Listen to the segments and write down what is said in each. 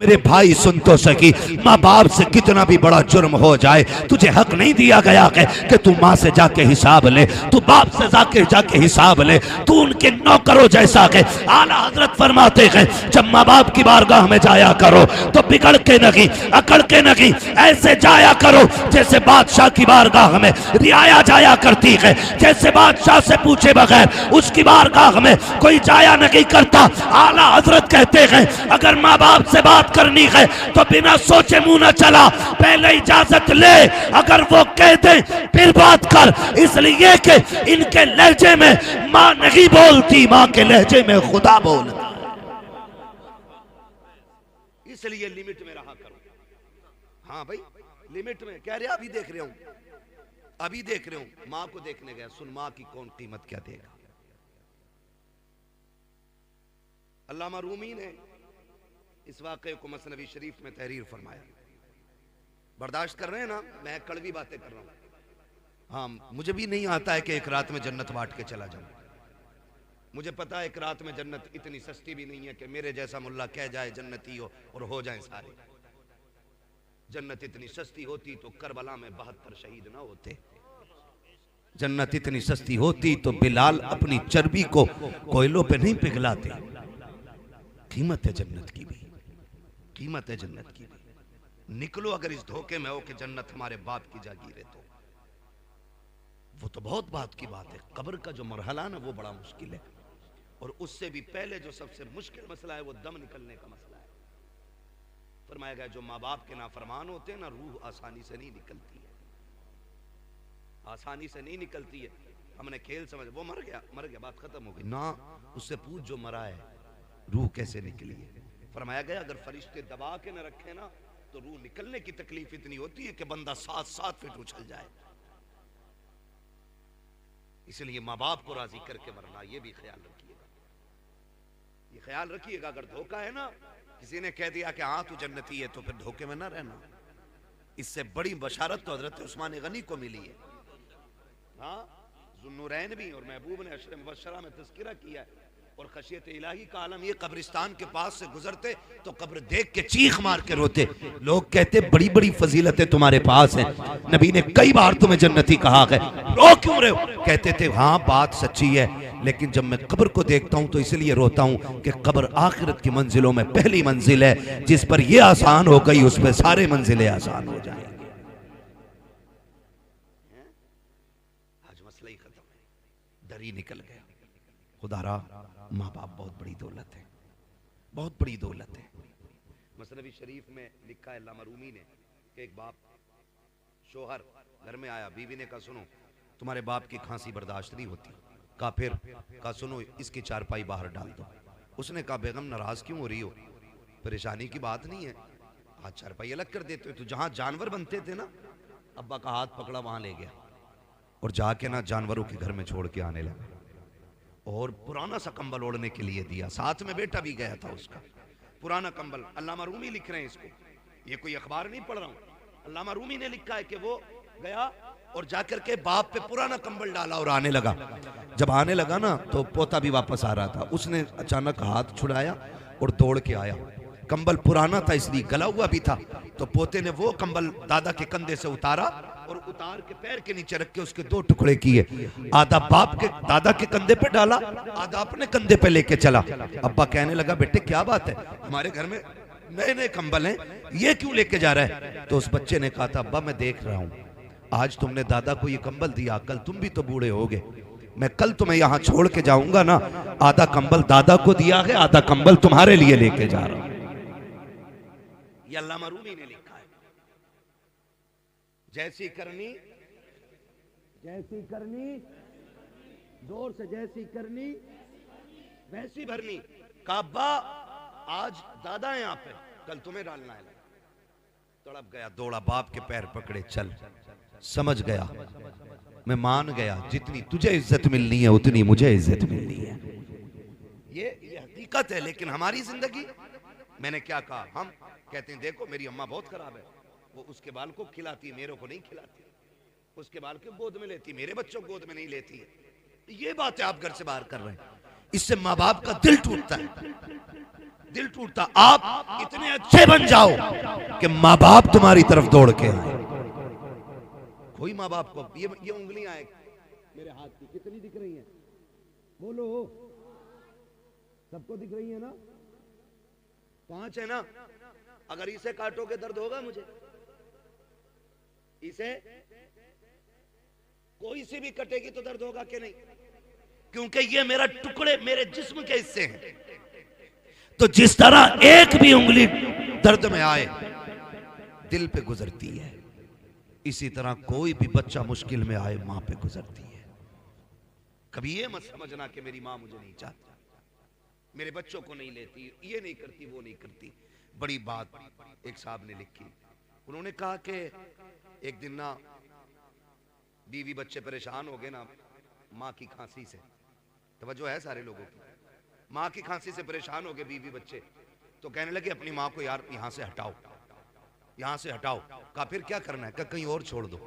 मेरे भाई सुन तो सकी, माँ बाप से कितना भी बड़ा जुर्म हो जाए, तुझे हक नहीं दिया गया है कि तू माँ से जाके हिसाब ले, तू बाप से जाके हिसाब ले, तू उनके नौकरों जैसा है। आला हजरत फरमाते हैं जब माँ बाप की बारगाह में जाया करो तो बिगड़ के नहीं, अकड़ के नहीं, ऐसे जाया करो जैसे बादशाह की बारगाह में रियाया जाया करती है, जैसे बादशाह से पूछे बगैर उसकी बारगाह में कोई जाया नहीं करता। आला हजरत कहते हैं अगर माँ बाप से बात करनी है तो बिना सोचे मुंह न चला, पहले इजाजत ले, अगर वो कह दे फिर बात कर, इसलिए कि इनके लहजे में माँ नहीं बोलती, माँ के लहजे में खुदा बोलता, इसलिए लिमिट में रहा करो। हाँ भाई लिमिट में कह रहे, अभी देख रहे हूं, अभी देख रहे हूं, माँ को देखने गया, सुन माँ की कौन कीमत क्या देगा। अल्लामा रूमी ने इस वाक़े को मसनवी शरीफ में तहरीर फरमाया। बर्दाश्त कर रहे हैं ना, मैं कड़वी बातें कर रहा हूं। हाँ मुझे भी नहीं आता है कि एक रात में जन्नत बांट के चला जाऊं। मुझे पता है एक रात में जन्नत इतनी सस्ती भी नहीं है कि मेरे जैसा मुल्ला कह जाए जन्नती हो जाएं सारे। जन्नत इतनी सस्ती होती तो करबला में 72 शहीद ना होते। जन्नत इतनी सस्ती होती तो बिलाल अपनी चर्बी को कोयलों पे नहीं पिघलाते। कीमत है जन्नत की भी, कीमत है जन्नत की भी। निकलो अगर इस धोखे में हो कि जन्नत हमारे बाप की जागीर है तो वो तो बहुत बात की बात है। कब्र का जो मरहला ना वो बड़ा मुश्किल है, और उससे भी पहले जो सबसे मुश्किल मसला है वो दम निकलने का मसला है। फरमाया गया जो माँ बाप के नाफरमान होते हैं ना, रूह आसानी से नहीं निकलती है, आसानी से नहीं निकलती है। हमने खेल समझ, वो मर गया बात खत्म हो गई ना, उससे पूछ जो मरा है रूह कैसे निकली है। फरमाया गया अगर फरिश्ते दबा के न रखे ना तो रूह निकलने की तकलीफ इतनी होती है कि बंदा 7-7 फीट उछल जाए। इसलिए माँ बाप को राजी करके मरना, ये भी ख्याल रखिएगा, ये ख्याल रखिएगा। अगर धोखा है ना, किसी ने कह दिया कि हाँ तू जन्नती है, तो फिर धोखे में ना रहना। इससे बड़ी बशारत तो हजरत उस्मान गनी को मिली है। हाँ ज़ुन्नुरैन भी और महबूब ने अशर मुबश्शरा में तज़किरा किया है। और खशियत इलाही का आलम ये, कब्रिस्तान के पास से गुजरते तो कब्र देख के चीख मार के रोते। लोग कहते बड़ी बड़ी फजीलतें तुम्हारे पास हैं, नबी ने कई बार तुम्हें जन्नती कहा है, रो क्यों रहे हो? कहते थे हाँ बात सच्ची है, लेकिन जब मैं कब्र को देखता हूं तो इसलिए रोता हूं कि कब्र आखिरत की मंजिलों में पहली मंजिल है, जिस पर यह आसान हो गई उस पर सारे मंजिलें आसान हो जाएंगी। आज मसला ही खत्म है, डर ही निकल गया। खुदारा माँ बाप बहुत बड़ी दौलत है, बहुत बड़ी दौलत है। मसनवी शरीफ में लिखा है अल्लामा रूमी ने कि एक बाप शोहर घर में आया, बीवी ने कहा सुनो तुम्हारे बाप की खांसी बर्दाश्त नहीं होती। कहा फिर? कहा सुनो इसकी चारपाई बाहर डाल दो। उसने कहा बेगम नाराज क्यों हो रही हो? परेशानी की बात नहीं है, हाथ चारपाई अलग कर देते हो। तो जहां जानवर बनते थे ना, अब्बा का हाथ पकड़ा वहां ले गया और जाके ना जानवरों के घर में छोड़ के आने लगा, और पुराना सा कंबल ओढ़ने के लिए दिया। साथ में बेटा भी गया था उसका, पुराना कंबल। अल्लामा रूमी लिख रहे हैं इसको, ये कोई अखबार नहीं पढ़ रहा हूं, अल्लामा रूमी ने लिखा है कि वो गया और जाकर के बाप पे पुराना कंबल डाला और आने लगा। जब आने लगा ना तो पोता भी वापस आ रहा था, उसने अचानक हाथ छुड़ाया और दौड़ के आया। कंबल पुराना था इसलिए गला हुआ भी था, तो पोते ने वो कंबल दादा के कंधे से उतारा और उतार के पैर के नीचे रख के उसके 2 टुकड़े किए। आधा बाप के दादा के कंधे पे डाला, आधा अपने कंधे पे लेके चला। अब्बा कहने लगा बेटे क्या बात है, हमारे घर में नए नए कंबल हैं, ये क्यों लेके जा रहा है? तो उस बच्चे ने कहा था अब्बा मैं देख रहा हूँ आज तुमने दादा को ये कंबल दिया, कल तुम भी तो बूढ़े होगे, मैं कल तुम्हें यहाँ छोड़ के जाऊंगा ना, आधा कंबल दादा को दिया है, आधा कंबल तुम्हारे लिए लेके जा रहा हूं। ये अल्लामा रूमी ने लिखा है। जैसी करनी जोर से, जैसी करनी वैसी भरनी। काबा आज दादा है यहाँ पे, कल तुम्हें डालना है। तड़प गया, दौड़ा, बाप के पैर पकड़े, चल। समझ गया, मैं मान गया, जितनी तुझे इज्जत मिलनी है उतनी मुझे इज्जत मिलनी है। ये हकीकत है। लेकिन हमारी जिंदगी, मैंने क्या कहा, हम कहते हैं देखो मेरी अम्मा बहुत खराब है, वो उसके बाल को खिलाती है, मेरे को नहीं खिलाती, उसके बाल को गोद में लेती, मेरे बच्चों को गोद में नहीं लेती है। ये बातें आप घर से बाहर कर रहे हैं। इससे माँ बाप का दिल टूटता है, दिल टूटता। आप इतने अच्छे बन जाओ कि माँ बाप तुम्हारी तरफ दौड़ के आए। कोई माँ बाप को ये उंगलियां आए मेरे हाथ की कितनी दिख रही हैं? बोलो, सबको दिख रही है ना? 5 है ना? अगर इसे काटोगे दर्द होगा मुझे? इसे कोई सी भी कटेगी तो दर्द होगा कि नहीं? क्योंकि ये मेरा टुकड़े मेरे जिस्म के हिस्से हैं। तो जिस तरह एक भी उंगली दर्द में आए दिल पे गुजरती है, इसी तरह कोई भी बच्चा मुश्किल में आए मां पे गुजरती है। कभी ये मत समझना कि मेरी मां मुझे नहीं चाहती, मेरे बच्चों को नहीं लेती, ये नहीं करती, वो नहीं करती। बड़ी बात एक साहब ने लिखी, उन्होंने कहा कि एक दिन ना बीवी बच्चे परेशान हो गए ना माँ की खांसी से। तवज्जो है सारे लोगों की? माँ की खांसी से परेशान हो गए बीवी बच्चे, तो कहने लगे अपनी माँ को यार यहाँ से हटाओ, यहाँ से हटाओ। कहा फिर क्या करना है? कहा कहीं और छोड़ दो।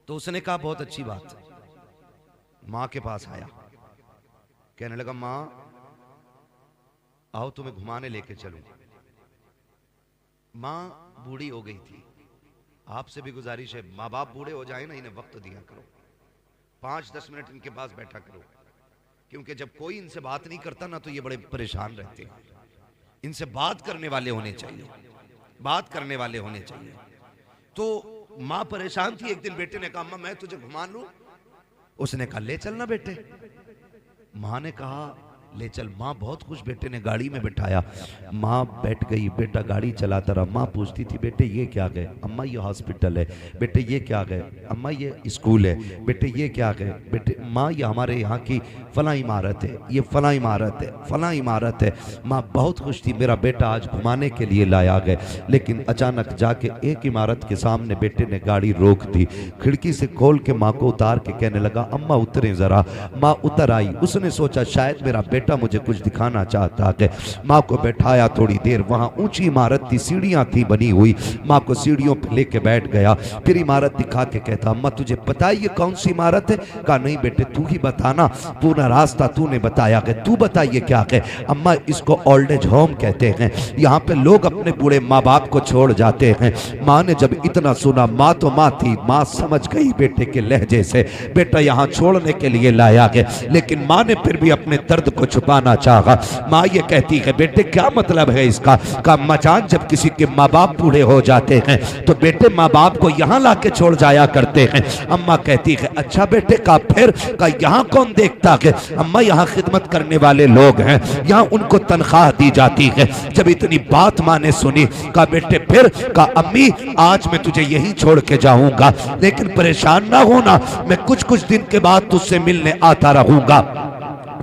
तो उसने कहा बहुत अच्छी बात है। माँ के पास आया, कहने लगा माँ आओ तुम्हें घुमाने लेके चलूं। माँ बूढ़ी हो गई थी, आपसे भी गुजारिश है माँ बाप बूढ़े हो जाए ना इन्हें वक्त दिया करो, 5-10 मिनट इनके पास बैठा करो, क्योंकि जब कोई इनसे बात नहीं करता ना तो ये बड़े परेशान रहते हैं। इनसे बात करने वाले होने चाहिए, बात करने वाले होने चाहिए। तो माँ परेशान थी। एक दिन बेटे ने कहा अम्मा मैं तुझे घुमा लूं? उसने कहा ले चलना बेटे। माँ ने कहा ले चल। माँ बहुत खुश, बेटे ने गाड़ी में बिठाया, माँ बैठ गई, बेटा गाड़ी चलाता रहा। माँ पूछती थी बेटे ये क्या गए? अम्मा ये हॉस्पिटल है। बेटे ये क्या गए? अम्मा ये स्कूल है। बेटे ये क्या गए? बेटे माँ ये हमारे यहाँ की फला इमारत है, ये फला इमारत है, फला इमारत है। माँ बहुत खुश थी, मेरा बेटा आज घुमाने के लिए लाया गए। लेकिन अचानक जाके एक इमारत के सामने बेटे ने गाड़ी रोक दी, खिड़की से खोल के माँ को उतार के कहने लगा अम्मा उतरे जरा। माँ उतर आई। उसने सोचा शायद मेरा बेटा मुझे कुछ दिखाना चाहता है। माँ को बैठाया, थोड़ी देर वहां ऊंची इमारत थी, सीढ़ियां थी बनी हुई। माँ को सीढ़ियों पे लेके बैठ गया, फिर इमारत दिखा के कहता अम्मा तुझे पता है ये कौन सी इमारत है? कहा नहीं बेटे तू ही बताना, पूरा रास्ता तूने बताया कि तू बताइए क्या है? अम्मा इसको ओल्ड एज होम कहते हैं, यहाँ पे लोग अपने बूढ़े माँ बाप को छोड़ जाते हैं। माँ ने जब इतना सुना, माँ तो माँ थी, माँ समझ गई बेटे के लहजे से बेटा यहाँ छोड़ने के लिए लाया गया। लेकिन माँ ने फिर भी अपने दर्द को छुपाना चाहा। माँ ये कहती है बेटे क्या मतलब है इसका? का मचान जब किसी के माँ बाप बूढ़े हो जाते हैं तो बेटे माँ बाप को यहाँ लाके छोड़ जाया करते हैं। अम्मा कहती है अच्छा बेटे का फिर? का यहाँ कौन देखता है? अम्मा यहाँ खिदमत करने वाले लोग हैं, यहाँ उनको तनख्वाह दी जाती है। जब इतनी बात माँ ने सुनी, का बेटे फिर? का अम्मी आज मैं तुझे यहीं छोड़ के जाऊंगा, लेकिन परेशान ना होना, मैं कुछ कुछ दिन के बाद तुझसे मिलने आता रहूंगा।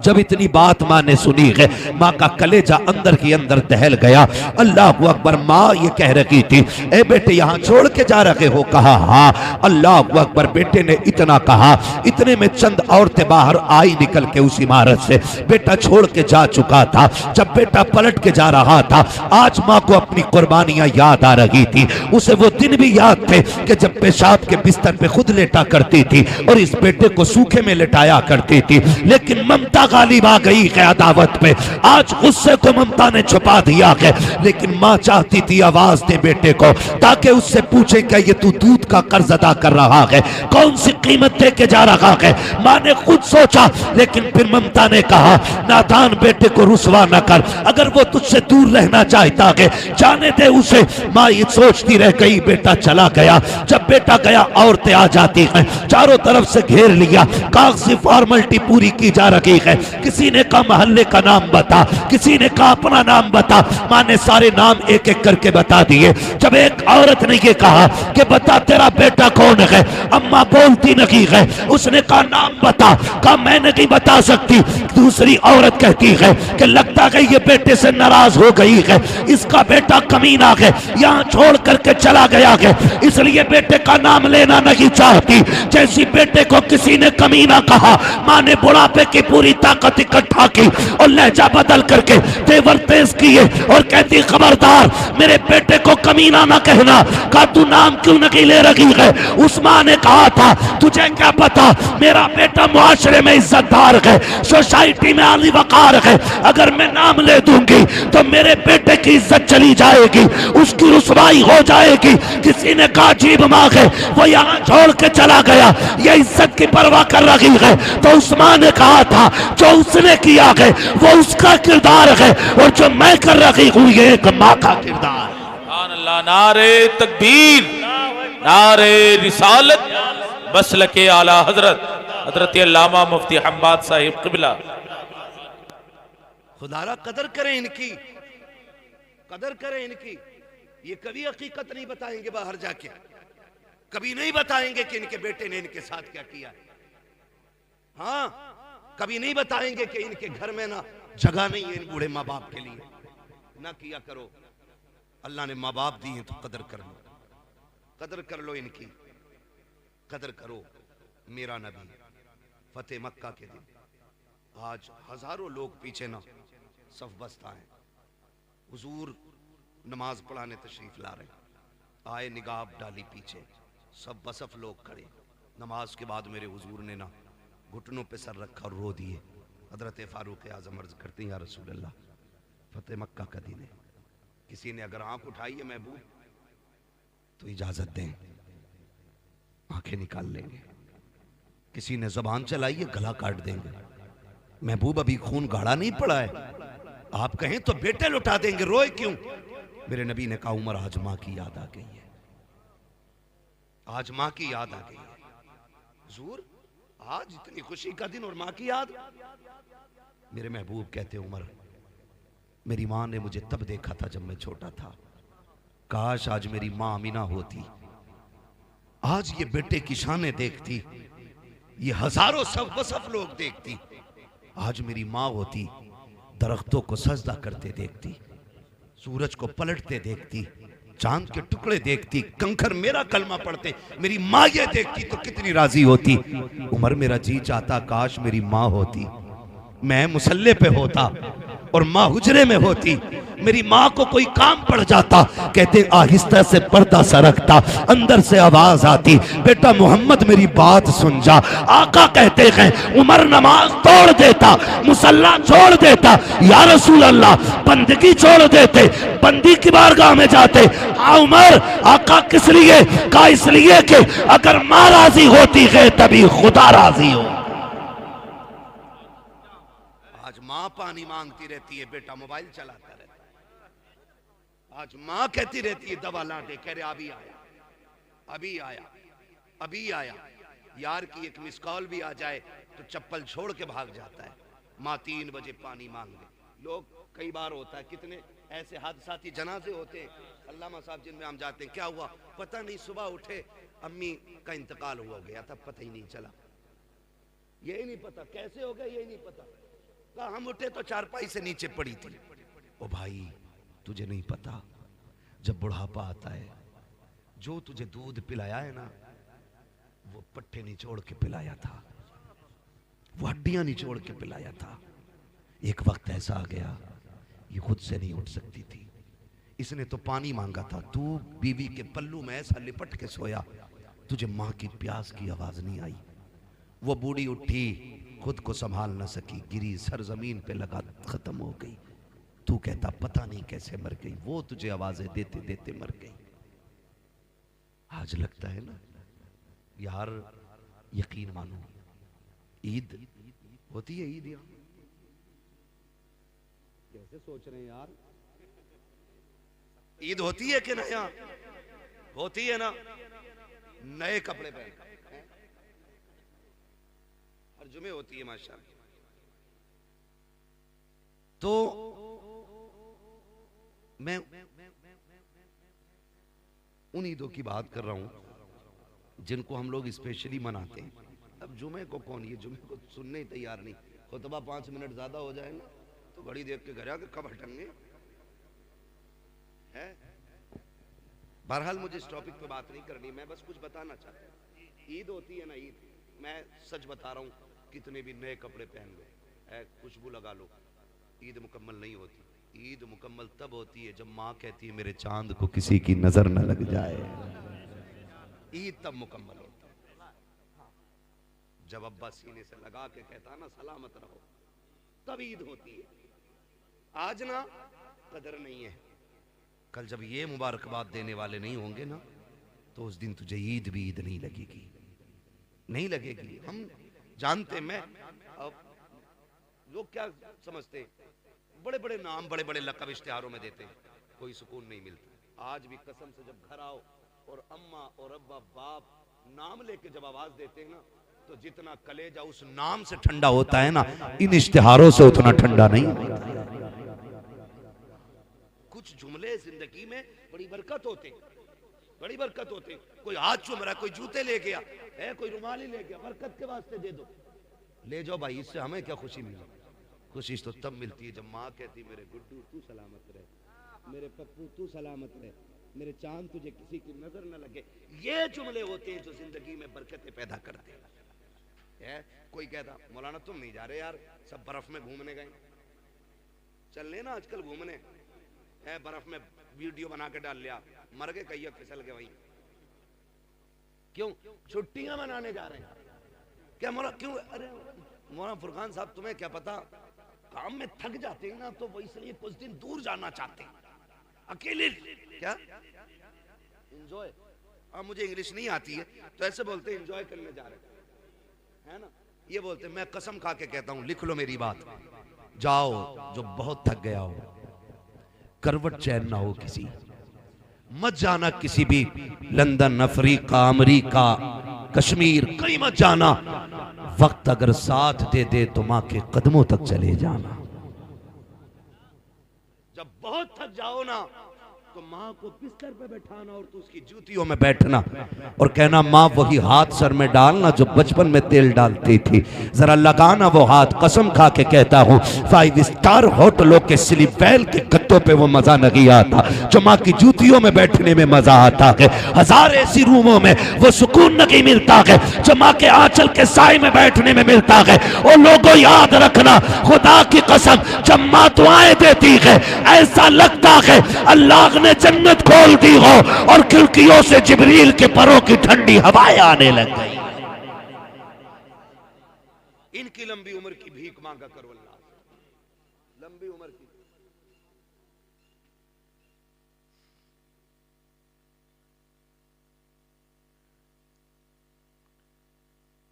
जब इतनी बात माँ ने सुनी है, माँ का कलेजा अंदर ही अंदर दहल गया। अल्लाह अकबर। माँ ये कह रही थी ए बेटे यहाँ छोड़ के जा रहे हो? कहा हाँ। अल्लाह अकबर। बेटे ने इतना कहा, इतने में चंद औरतें बाहर आई निकल के उस इमारत से। बेटा छोड़ के जा चुका था। जब बेटा पलट के जा रहा था, आज माँ को अपनी कुर्बानियां याद आ रही थी। उसे वो दिन भी याद थे कि जब पेशाब के बिस्तर पे खुद लेटा करती थी और इस बेटे को सूखे में लेटाया करती थी। लेकिन ममता गालिब आ गई है अदावत पे। आज गुस्से को ममता ने छुपा दिया है, लेकिन माँ चाहती थी आवाज दे बेटे को, ताकि उससे पूछे क्या ये तू दूध का कर्ज अदा कर रहा है, कौन सी कीमत दे के जा रहा है। माँ ने खुद सोचा, लेकिन फिर ममता ने कहा नादान बेटे को रुसवा न कर, अगर वो तुझसे दूर रहना चाहता है जाने दे उसे। माँ ये सोचती रह गई, बेटा चला गया। जब बेटा गया औरतें आ जाती हैं, चारों तरफ से घेर लिया, कागजी फॉर्मेलिटी पूरी की जा रही है। किसी ने कहा मोहल्ले का नाम बता, किसी ने कहा अपना नाम बता। माँ ने सारे नाम एक एक करके बता दिए। जब एक औरत ने ये कहा कि बता तेरा बेटा कौन है, अम्मा बोलती नहीं है। उसने कहा नाम बता, कहा मैं नहीं बता सकती। दूसरी औरत कहती है कि लगता है ये बेटे से नाराज हो गई है, इसका बेटा कमीना है, यहाँ छोड़ करके चला गया है, इसलिए बेटे का नाम लेना नहीं चाहती। जैसी बेटे को किसी ने कमीना कहा, माँ ने बुढ़ापे की पूरी ताकत इकट्ठा की और लहजा बदल करके तेवर तेज किए और कहती खबरदार मेरे बेटे को कमीना ना कहना। कहा तू नाम क्यों नहीं ले रही है? उस्मान ने कहा था तुझे क्या पता, मेरा बेटा मुआशरे में इज्जतदार है, सोसाइटी में आली वकार है, अगर मैं नाम ले दूंगी तो मेरे बेटे की इज्जत चली जाएगी, उसकी रुसवाई हो जाएगी। किसी ने कहा अजीब माँ है, वो यहाँ छोड़ के चला गया, ये इज्जत की परवाह कर रही है। तो उस्मान ने कहा था जो उसने किया है वो उसका किरदार है, और जो मैं कर रही हूँ ये एक माँ का किरदार। नारे तकबीर, नारे रिसालत, मसलके आला हजरत हजरत अल्लामा मुफ्ती हम्माद साहिब क़िबला। खुदारा कदर करें इनकी, कदर करें इनकी। ये कभी हकीकत नहीं बताएंगे बाहर जाके, कभी नहीं बताएंगे कि इनके बेटे ने इनके साथ क्या किया। हाँ, कभी नहीं बताएंगे कि इनके घर में ना जगह नहीं है इन बूढ़े माँ बाप के लिए। ना किया करो, अल्लाह ने माँ बाप दिए तो कदर कर लो, कदर कर लो इनकी, कदर करो। मेरा नबी फतेह मक्का के दिन आज हजारों लोग पीछे ना सफ बस्ता है, हुजूर नमाज पढ़ाने तशरीफ ला रहे, आए निगाह डाली पीछे, सब बसफ लोग खड़े। नमाज के बाद मेरे हुजूर ने ना घुटनों पे सर रखा और रो दिए। हजरत फारूक आजम अर्ज करते हैं या रसूल अल्लाह, फतेह मक्का का दिन है, किसी ने अगर आंख उठाई है महबूब तो इजाजत दें, आंखें निकाल लेंगे। किसी ने जबान चलाई है गला काट देंगे। महबूब अभी खून गाढ़ा नहीं पड़ा है, आप कहें तो बेटे लुटा देंगे, रोए क्यों? मेरे नबी ने कहा उमर आज मां की याद आ गई है, आज मां की याद आ गई है। हुजूर आज इतनी खुशी का दिन और मां की याद। मेरे महबूब कहते उमर मेरी मां ने मुझे तब देखा था जब मैं छोटा था, काश आज मेरी मां अमीना होती, आज ये बेटे की शानें देखती, ये हजारों सब वसफ लोग देखती। आज मेरी मां होती, दरख्तों को सजदा करते देखती, सूरज को पलटते देखती, चांद के टुकड़े देखती, कंकर मेरा कलमा पढ़ते, मेरी माँ ये देखती तो कितनी राजी होती। उमर मेरा जी चाहता काश मेरी माँ होती, मैं मुसल्ले पे होता और माँ हुजरे में होती, मेरी माँ को कोई काम पड़ जाता, कहते आहिस्ता से पर्दा सरकता, अंदर से आवाज आती बेटा मोहम्मद मेरी बात सुन जा। आका कहते हैं उमर नमाज तोड़ देता, मुसल्ला छोड़ देता, या रसूल अल्लाह बंदगी छोड़ देते, बंदी की बारगाह में जाते। हाँ उमर, आका किस लिए? कहा इसलिए कि अगर माँ राजी होती है तभी खुदा राजी हो। आज माँ पानी मांगती रहती है, बेटा मोबाइल चलाता रहता है। आज माँ कहती रहती है दवा ला दे, कह रहे अभी आया, अभी आया, अभी आया। यार की एक मिस कॉल भी आ जाए तो चप्पल छोड़ के भाग जाता है। माँ 3 बजे पानी मांग ले। लोग कई बार होता है, कितने ऐसे हादसाती जनाजे होते हैं, अल्लामा साहब जिनमें हम जाते हैं, क्या हुआ पता नहीं, सुबह उठे अम्मी का इंतकाल हो गया था, पता ही नहीं चला, यही नहीं पता कैसे हो गया, यही नहीं पता। कहा हम उठे तो चारपाई से नीचे पड़ी थी। ओ भाई तुझे नहीं पता, जब बुढ़ापा आता है, जो तुझे दूध पिलाया है ना, वो पट्टे निचोड़ के पिलाया था, वो हड्डियां निचोड़ के पिलाया था। एक वक्त ऐसा आ गया ये खुद से नहीं उठ सकती थी, इसने तो पानी मांगा था, तू बीवी के पल्लू में ऐसा लिपट के सोया, तुझे मां की प्यास की आवाज नहीं आई। वो बूढ़ी उठी, खुद को संभाल न सकी, गिरी, सर जमीन पे लगा, खत्म हो गई। तू कहता पता नहीं कैसे मर गई, वो तुझे आवाजें देते देते मर गई। आज लगता है ना यार, यकीन मानो ईद होती है, ईद यहाँ कैसे सोच रहे हैं यार, ईद होती है कि ना? यहाँ होती है ना, नए कपड़े पहन हर जुमे होती है माशाअल्लाह। तो मैं उन ईदों की बात कर रहा हूं जिनको हम लोग स्पेशली मनाते हैं। अब जुमे को कौन, ये जुमे को सुनने ही तैयार नहीं, खुतबा 5 मिनट ज्यादा हो जाए ना तो घड़ी देख के घर आके कब हटेंगे है। बहरहाल मुझे इस टॉपिक पे बात नहीं करनी, मैं बस कुछ बताना चाहता हूँ। ईद होती है ना, ईद, मैं सच बता रहा हूँ, कितने भी नए कपड़े पहन लो, खुशबू लगा लो, ईद मुकम्मल नहीं होती। ईद मुकम्मल तब होती है जब माँ कहती है मेरे चांद को किसी की नजर न लग जाए। ईद तब मुकम्मल होती है जब अब्बा सीने से लगा के कहता ना सलामत रहो, तब ईद होती है। आज ना कदर नहीं है। कल जब ये मुबारकबाद देने वाले नहीं होंगे ना, तो उस दिन तुझे ईद भी ईद नहीं लगेगी, नहीं लगेगी। हम जानते, मैं अब लोग क्या समझते, बड़े बड़े नाम बड़े बड़े लक़ब इश्तिहारों में देते हैं, कोई सुकून नहीं मिलता। आज भी कसम से जब घर आओ और अम्मा और अब्बा बाप नाम लेके जब आवाज देते हैं ना, तो जितना कलेजा उस नाम से ठंडा होता है ना, इन इश्तिहारों से उतना ठंडा नहीं होता। कुछ जुमले जिंदगी में बड़ी बरकत होते, बड़ी बरकत होते। कोई हाथ चूम रहा है, कोई जूते ले गया है, कोई रुमाल ही ले गया, बरकत के वास्ते दे दो, ले जाओ भाई, इससे हमें क्या खुशी मिली। खुशी तो तब मिलती है जब माँ कहती मेरे गुड्डू तू सलामत रहे, मेरे पप्पू तू सलामत रहे, मेरे चांद तुझे किसी की नजर न लगे। ये जुमले होते हैं जो जिंदगी में बरकतें पैदा करते हैं। कोई कहता मौलाना तुम नहीं जा रहे यार, सब बर्फ में घूमने गए, चल लेना आजकल घूमने, बर्फ में वीडियो बना के डाल लिया, मर गए कहीं फिसल गए वहीं। क्यों छुट्टियां मनाने जा रहे हैं क्या मौला? क्यों? अरे मौलाना फुरकान साहब तुम्हें क्या पता, काम में थक जाते हैं ना, तो वो इसलिए कुछ दिन दूर जाना चाहते हैं, अकेले। क्या एंजॉय? हाँ मुझे इंग्लिश नहीं आती है तो ऐसे बोलते हैं एंजॉय करने जा रहे हैं, है ना। ये बोलते मैं कसम खा के कहता हूं, लिख लो मेरी बात, जाओ जो बहुत थक गया हो, करवट चैन ना हो किसी, मत जाना किसी भी लंदन, अफ्रीका, अमेरिका, कश्मीर, कहीं मत जाना। वक्त अगर साथ दे दे तो मां के कदमों तक चले जाना। जब बहुत थक जाओ ना, तो माँ को बिस्तर पे बैठाना और तो उसकी जूतियों में बैठना और कहना माँ वही हाथ सर में डालना जो बचपन में तेल डालती थी, जरा लगाना वो हाथ। कसम खा के कहता हूँ 5 स्टार होटलों के स्लीप वेल के गद्दों पे वो मजा नहीं आता जो माँ की जूतियों में बैठने में मजा आता है। 1000 ऐसी रूमों में वो सुकून नहीं मिलता है जो माँ के आंचल के साए में बैठने में मिलता है। और लोगों याद रखना, खुदा की कसम जब माँ दुआएं देती है ऐसा लगता है अल्लाह ने जन्नत खोल दी हो और खिड़कियों से जिब्रील के परों की ठंडी हवाएं आने लग गई। इनकी लंबी उम्र की भीख मांगा करो अल्लाह, लंबी उम्र की।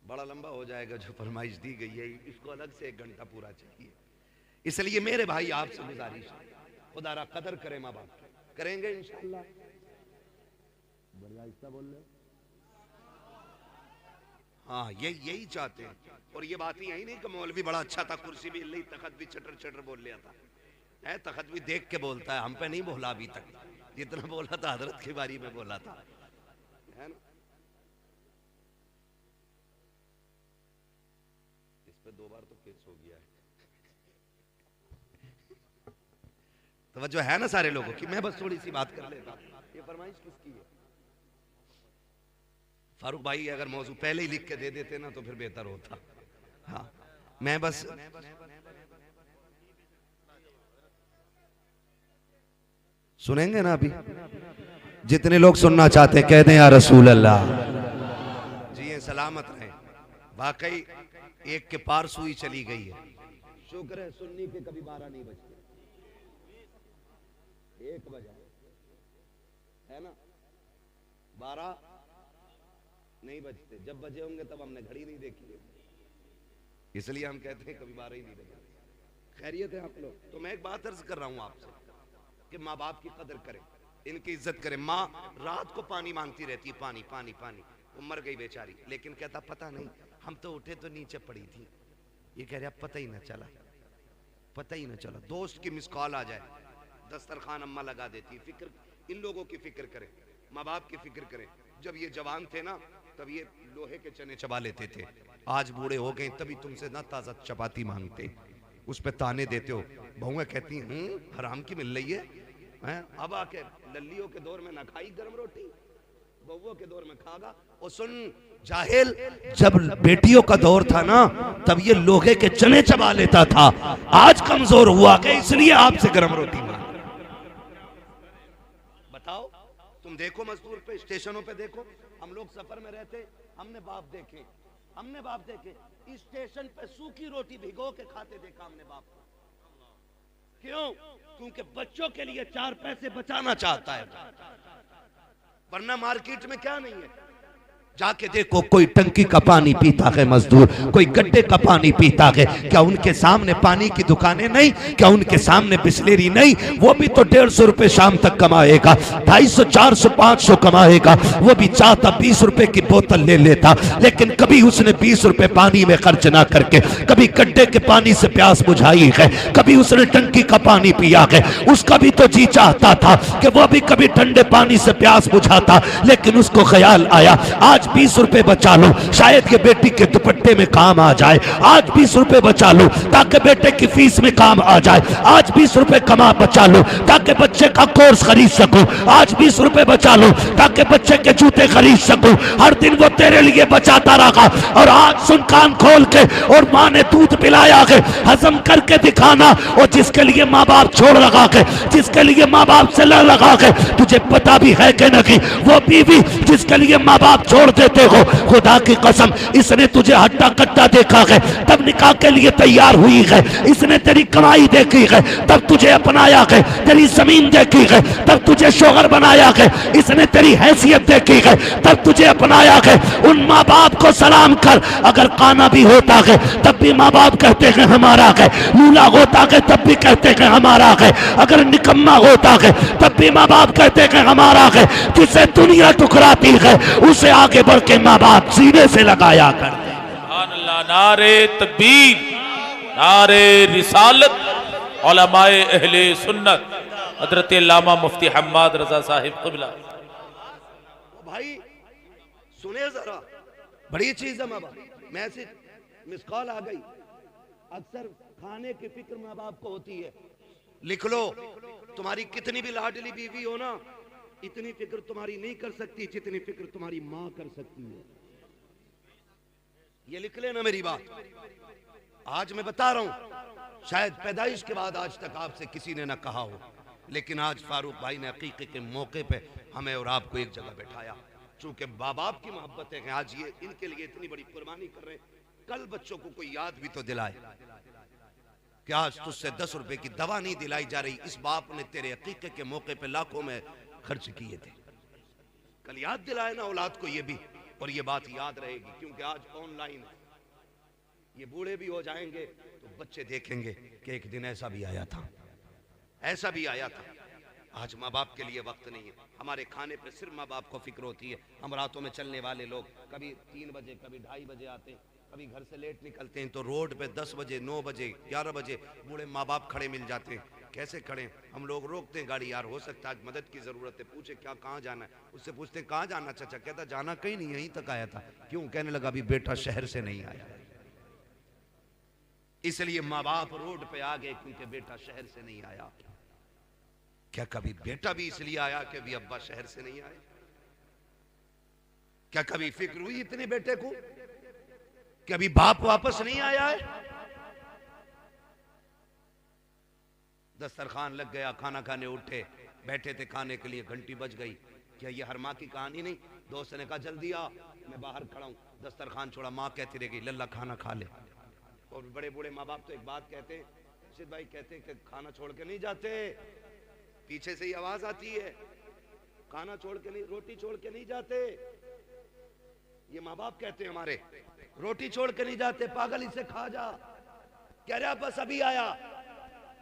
बड़ा लंबा हो जाएगा जो फरमाइश दी गई है, इसको अलग से 1 घंटा पूरा चाहिए। इसलिए मेरे भाई आपसे गुजारिश, खुदारा कदर करें माँ बाप, करेंगे इंशाअल्लाह। बढ़िया हिस्सा बोल रहे, हाँ यही चाहते हैं। और ये बात यही नहीं कि मौलवी बड़ा अच्छा था, कुर्सी भी हिल, तखत भी चटर चटर बोल लिया था, है तखत भी देख के बोलता है, हम पे नहीं बोला अभी तक, जितना बोला था हजरत की बारी में बोला था, है ना। इस पे 2 बार तो केस हो गया है। तो जो है ना सारे लोगों की, मैं बस थोड़ी सी बात कर लेता। ये फरमाइश किसकी है? फारूक भाई अगर मौजू पहले ही लिख के दे देते ना तो फिर बेहतर होता। हाँ मैं बस सुनेंगे ना अभी, जितने लोग सुनना चाहते कह दें या रसूल अल्लाह। जी ये सलामत रहे। वाकई एक के पार सुई चली गई है, शुक्र है सुन्नी के कभी 12 नहीं बजते, 1 बजा है ना, 12 नहीं बजते। जब बजे होंगे तब हमने घड़ी नहीं देखी है, इसलिए हम कहते हैं कभी 12 ही नहीं बजे। खैरियत है आप लोग? तो मैं एक बात अर्ज कर रहा हूं आपसे कि माँ बाप की कदर करें, इनकी इज्जत करें। माँ रात को पानी मांगती रहती है, पानी पानी पानी, वो मर गई बेचारी, लेकिन कहता पता नहीं हम तो उठे तो नीचे पड़ी थी। ये कह रहा पता ही ना चला, पता ही ना चला। दोस्त की मिस कॉल आ जाए, दस्तरखान अम्मा लगा देती है। फिक्र, इन लोगों की फिक्र करें, माँ बाप की फिक्र करें। जब ये जवान थे ना तब ये लोहे के चने चबा लेते थे, आज बूढ़े हो गए तभी तुमसे ना ताजा चपाती मांगते, उस पे ताने देते हो। बहुएं कहती हराम की मिल रही है। अब आके लल्लियों के दौर में ना खाई गर्म रोटी, बउओं के दौर में खागा। और सुन जाहिल, जब बेटियों का दौर था ना तब ये लोहे के चने चबा लेता था, आज कमजोर हुआ कि इसलिए आपसे गर्म रोटी मांग। बताओ, तुम देखो मजदूर पे, स्टेशनों पे देखो, हम लोग सफर में रहते, हमने बाप देखे स्टेशन पे सूखी रोटी भिगो के खाते देखा हमने बाप को। क्यों? क्योंकि बच्चों के लिए 4 पैसे बचाना चाहता है, वरना मार्केट में क्या नहीं है। जाके देखो, कोई टंकी का पानी पीता है मजदूर, कोई गड्ढे का पानी पीता है। क्या उनके सामने पानी की दुकानें नहीं? क्या उनके सामने बिस्लेरी नहीं? वो भी तो 150 रुपए शाम तक कमाएगा, 250, 400, 500 कमाएगा। वो भी चाहता 20 रुपए की बोतल ले लेता, लेकिन कभी उसने 20 रुपए पानी में खर्च ना करके कभी गड्ढे के पानी से प्यास बुझाई है, कभी उसने टंकी का पानी पिया है। उसका भी तो जी चाहता था कि वो भी कभी ठंडे पानी से प्यास बुझाता, लेकिन उसको ख्याल आया आज 20 रुपए बचा लो, शायद ये बेटी के दुपट्टे में काम आ जाए। आज 20 रुपए बचा लो ताकि बेटे की फीस में काम आ जाए। आज 20 रुपए कमा बचा लो ताकि बच्चे का कोर्स खरीद सकूं। आज 20 रुपए बचा लो ताकि बच्चे के जूते खरीद सकूं। हर दिन वो तेरे लिए बचाता रहा, और आज सुन कान खोल के, और माँ ने दूध पिलाया है, हजम करके दिखाना। और जिसके लिए माँ बाप छोड़ रखा है, जिसके लिए माँ बाप से लड़ रखा है, तुझे पता भी है कि नहीं, वो बीवी जिसके लिए माँ बाप छोड़ देते हो, खुदा की कसम इसने तुझे हट्टा कट्टा देखा है तब निकाह के लिए तैयार हुई है। इसने तेरी कमाई देखी है तब तुझे अपनाया है, तेरी जमीन देखी है तब तुझे शोहर बनाया है, इसने तेरी हैसियत देखी है तब तुझे अपनाया है। उन माँ बाप को सलाम कर। अगर काना भी होता है तब भी माँ बाप कहते हैं हमारा है, लूला होता है तब भी कहते हैं हमारा है, अगर निकम्मा होता है तब भी माँ बाप कहते हैं हमारा है। जिसे दुनिया ठुकराती है उसे आगे बढ़ के माँ बाप सीने से लगाया कर। अल्लाह, नारे तकबीर, नारे रिसालत, उलमाए अहले सुन्नत, हजरत अल्लामा मुफ्ती हम्माद रजा साहिब क़िबला। भाई सुने जरा, बड़ी चीज है माँ बाप। मैसेज मिस कॉल आ गई। अक्सर खाने की फिक्र माँ बाप को होती है। लिख लो, तुम्हारी कितनी भी लाडली बीवी हो ना, इतनी फिक्र तुम्हारी नहीं कर सकती जितनी फिक्र तुम्हारी माँ कर सकती है। ये लिख लेना मेरी बात। आज मैं बता रहा हूं, शायद पैदाइश के बाद आज तक आपसे किसी ने ना कहा हो, लेकिन आज फारूक भाई ने अकीके के मौके पे हमें और आपको एक जगह बैठाया। चूंकि माँ बाप की मोहब्बतें हैं, आज ये इनके लिए इतनी बड़ी कुर्बानी कर रहे हैं। कल बच्चों को कोई याद भी तो दिलाए कि आज तुझसे 10 रुपए की दवा नहीं दिलाई जा रही, इस बाप ने तेरे अकीके के मौके पे लाखों में खर्च किए थे। कल याद दिलाए ना औलाद को ये भी, और ये बात याद रहेगी। क्योंकि आज ऑनलाइन ये बूढ़े भी हो जाएंगे तो बच्चे देखेंगे कि एक दिन ऐसा भी आया था, ऐसा भी आया था। आज माँ बाप के लिए वक्त नहीं है। हमारे खाने पे सिर्फ माँ बाप को फिक्र होती है। हम रातों में चलने वाले लोग कभी 3 बजे कभी 2:30 बजे आते हैं, कभी घर से लेट निकलते हैं तो रोड पे 10 बजे 9 बजे 11 बजे बूढ़े माँ बाप खड़े मिल जाते हैं। कैसे खड़े? हम लोग रोकते हैं गाड़ी, यार हो सकता है आज मदद की जरूरत है, पूछे क्या कहाँ जाना है। उससे पूछते हैं कहाँ जाना चाचा, कहता जाना कहीं नहीं, यहीं तक आया था। क्यों? कहने लगा अभी बेटा शहर से नहीं आया, इसलिए माँ बाप रोड पे आ गए क्योंकि बेटा शहर से नहीं आया। क्या कभी बेटा भी इसलिए आया कि अभी अब्बा शहर से नहीं आए? क्या कभी फिक्र हुई इतने बेटे को कि अभी बाप वापस नहीं आया है? दस्तरखान लग गया, खाना खाने उठे, बैठे थे खाने के लिए, घंटी बज गई। क्या ये हर माँ की कहानी नहीं? दोस्त ने कहा जल्दी आ, मैं बाहर खड़ा हूं। दस्तरखान छोड़ा, माँ कहती रहेगी लल्ला खाना खा ले। और बड़े बूढ़े माँ बाप तो एक बात कहते हैं, रशीद भाई कहते हैं कि खाना छोड़ के नहीं जाते, पीछे से ही आवाज आती है, खाना छोड़ के नहीं, रोटी छोड़ के नहीं जाते। ये माँ बाप कहते हैं हमारे, रोटी छोड़ के नहीं जाते, पागल इसे खा जा। कह रहा बस अभी आया,